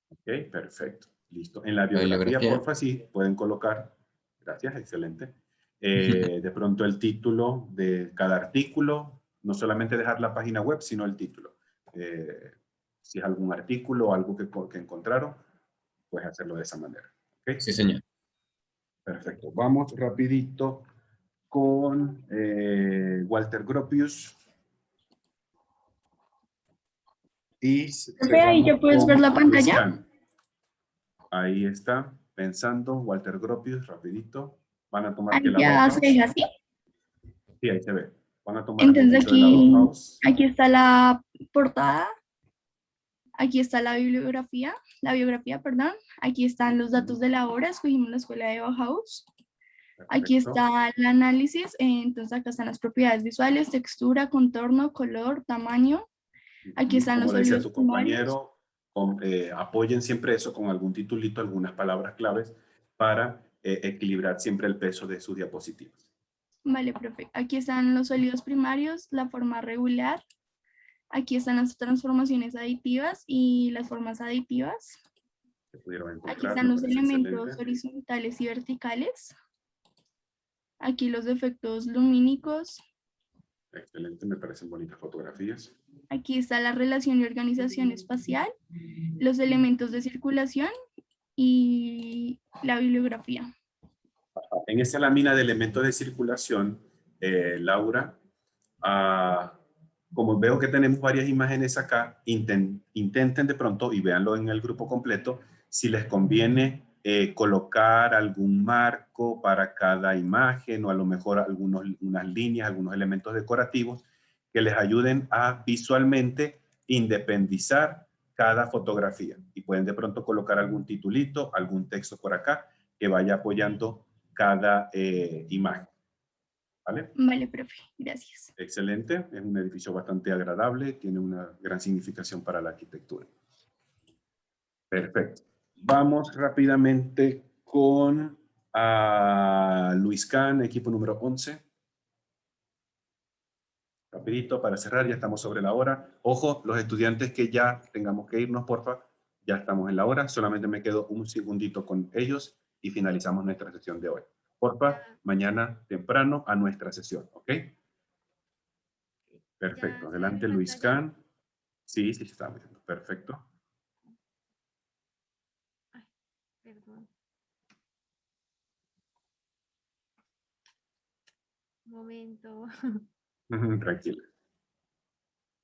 Ok, perfecto. Listo. En la La biografía, bibliografía. porfa, sí, pueden colocar. Gracias, excelente. De pronto el título de cada artículo, no solamente dejar la página web, sino el título. Si es algún artículo o algo que encontraron, puedes hacerlo de esa manera. ¿Ok? Sí, señor. Perfecto. Vamos rapidito con Walter Gropius. Y Profe, ahí ya puedes ver la pantalla. Luis Kahn. Ahí está, pensando, Walter Gropius, rapidito. Van a tomar Ahí que la ya Bauhaus. se deja así. Sí, ahí se ve. Van a tomar Entonces un poquito de la Bauhaus. aquí está la portada. Aquí está la bibliografía, perdón. Aquí están los datos de la obra, escogimos la escuela de Bauhaus. Aquí está el análisis, entonces acá están las propiedades visuales, textura, contorno, color, tamaño. Aquí están Como los decía sólidos tu primarios. compañero, apoyen siempre eso con algún titulito, algunas palabras claves para equilibrar siempre el peso de sus diapositivas. Vale, profe. Aquí están los sólidos primarios, la forma regular. Aquí están las transformaciones aditivas y las formas aditivas. Se pudieron encontrar, Aquí están me los parece elementos excelente. horizontales y verticales. Aquí los efectos lumínicos. Excelente, me parecen bonitas fotografías. Aquí está la relación y organización espacial, los elementos de circulación y la bibliografía. En esa lámina de elementos de circulación, Laura, como veo que tenemos varias imágenes acá, intenten de pronto, y véanlo en el grupo completo, si les conviene colocar algún marco para cada imagen o a lo mejor unas líneas, algunos elementos decorativos que les ayuden a visualmente independizar cada fotografía. Y pueden de pronto colocar algún titulito, algún texto por acá que vaya apoyando cada imagen. ¿Vale? Vale, profe, gracias. Excelente, es un edificio bastante agradable, tiene una gran significación para la arquitectura. Perfecto. Vamos rápidamente con Luis Kahn, equipo número 11. Rapidito para cerrar, ya estamos sobre la hora. Ojo, los estudiantes que ya tengamos que irnos, porfa, ya estamos en la hora. Solamente me quedo un segundito con ellos y finalizamos nuestra sesión de hoy. Porfa, mañana temprano a nuestra sesión, ¿ok? Perfecto. Adelante, Luis Kahn. Sí, sí, se está viendo. Perfecto. Perdón. Un momento. Tranquila.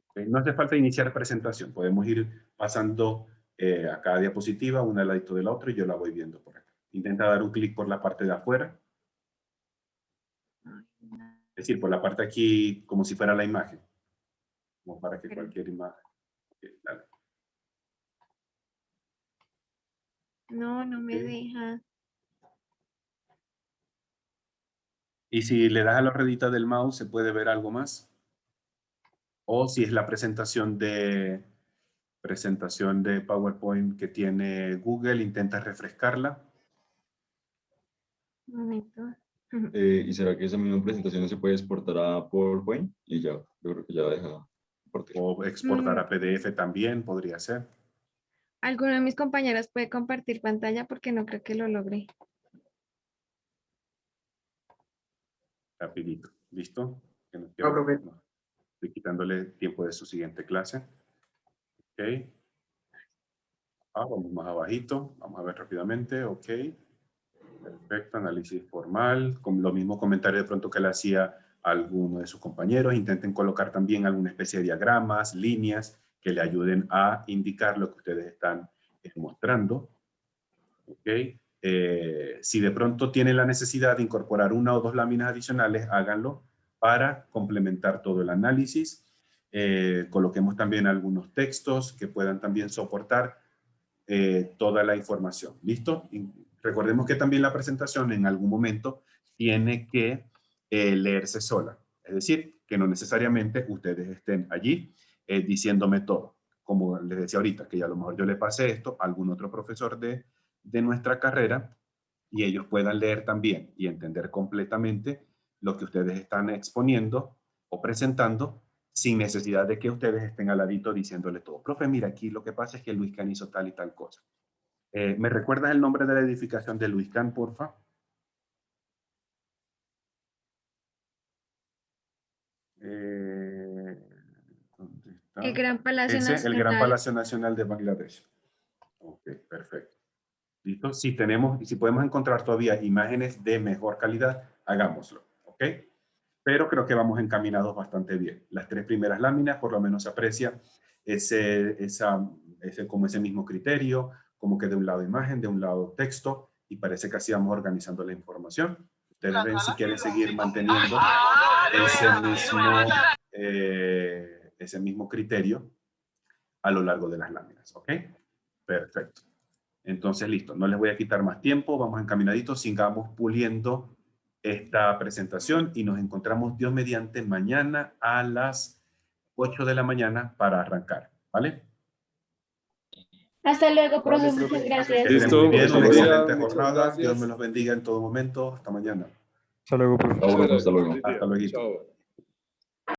Okay, no hace falta iniciar presentación. Podemos ir pasando a cada diapositiva, una al ladito de la otra, y yo la voy viendo por acá. Intenta dar un clic por la parte de afuera. Es decir, por la parte aquí, como si fuera la imagen. Como para que cualquier imagen. Okay, dale. No, no me deja. Y si le das a la ruedita del mouse, ¿se puede ver algo más? O si es la presentación de PowerPoint que tiene Google, intenta refrescarla. Un momento. ¿Y será que esa misma presentación se puede exportar a PowerPoint? Y ya, yo creo que ya deja. O exportar a PDF también, podría ser. ¿Alguno de mis compañeros puede compartir pantalla? Porque no creo que lo logre. Rapidito. ¿Listo? Que no No, profe. no. Estoy quitándole tiempo de su siguiente clase. Ok. Vamos más abajito. Vamos a ver rápidamente. Ok. Perfecto. Análisis formal. Con los mismos comentarios de pronto que le hacía a alguno de sus compañeros. Intenten colocar también alguna especie de diagramas, líneas que le ayuden a indicar lo que ustedes están mostrando. Ok. Si de pronto tienen la necesidad de incorporar una o dos láminas adicionales, háganlo para complementar todo el análisis. Coloquemos también algunos textos que puedan también soportar toda la información. ¿Listo? Y recordemos que también la presentación en algún momento tiene que leerse sola. Es decir, que no necesariamente ustedes estén allí diciéndome todo. Como les decía ahorita, que ya a lo mejor yo le pasé esto a algún otro profesor de nuestra carrera y ellos puedan leer también y entender completamente lo que ustedes están exponiendo o presentando, sin necesidad de que ustedes estén al ladito diciéndole todo. Profe, mira, aquí lo que pasa es que Luis Can hizo tal y tal cosa. ¿Me recuerdas el nombre de la edificación de Luis Can, porfa? ¿Dónde está? El Gran Palacio Ese, Nacional. el Gran Palacio Nacional de Bangladesh. Ok, perfecto. ¿Listo? Si tenemos, y si podemos encontrar todavía imágenes de mejor calidad, hagámoslo. ¿Ok? Pero creo que vamos encaminados bastante bien. Las 3 primeras láminas, por lo menos se aprecia como ese mismo criterio, como que de un lado imagen, de un lado texto, y parece que así vamos organizando la información. Ustedes ven si quieren seguir manteniendo ese mismo criterio a lo largo de las láminas. ¿Ok? Perfecto. Entonces, listo. No les voy a quitar más tiempo. Vamos encaminaditos. Sigamos puliendo esta presentación y nos encontramos, Dios mediante, mañana a las 8 de la mañana para arrancar. ¿Vale? Hasta luego, profe. Vale, Muchas profe. gracias. Que estén muy bien. Listo, Una buen día, excelente muchas jornada. gracias. Dios me los bendiga en todo momento. Hasta mañana. Hasta luego, profe. Hasta luego. Hasta luego. Chao.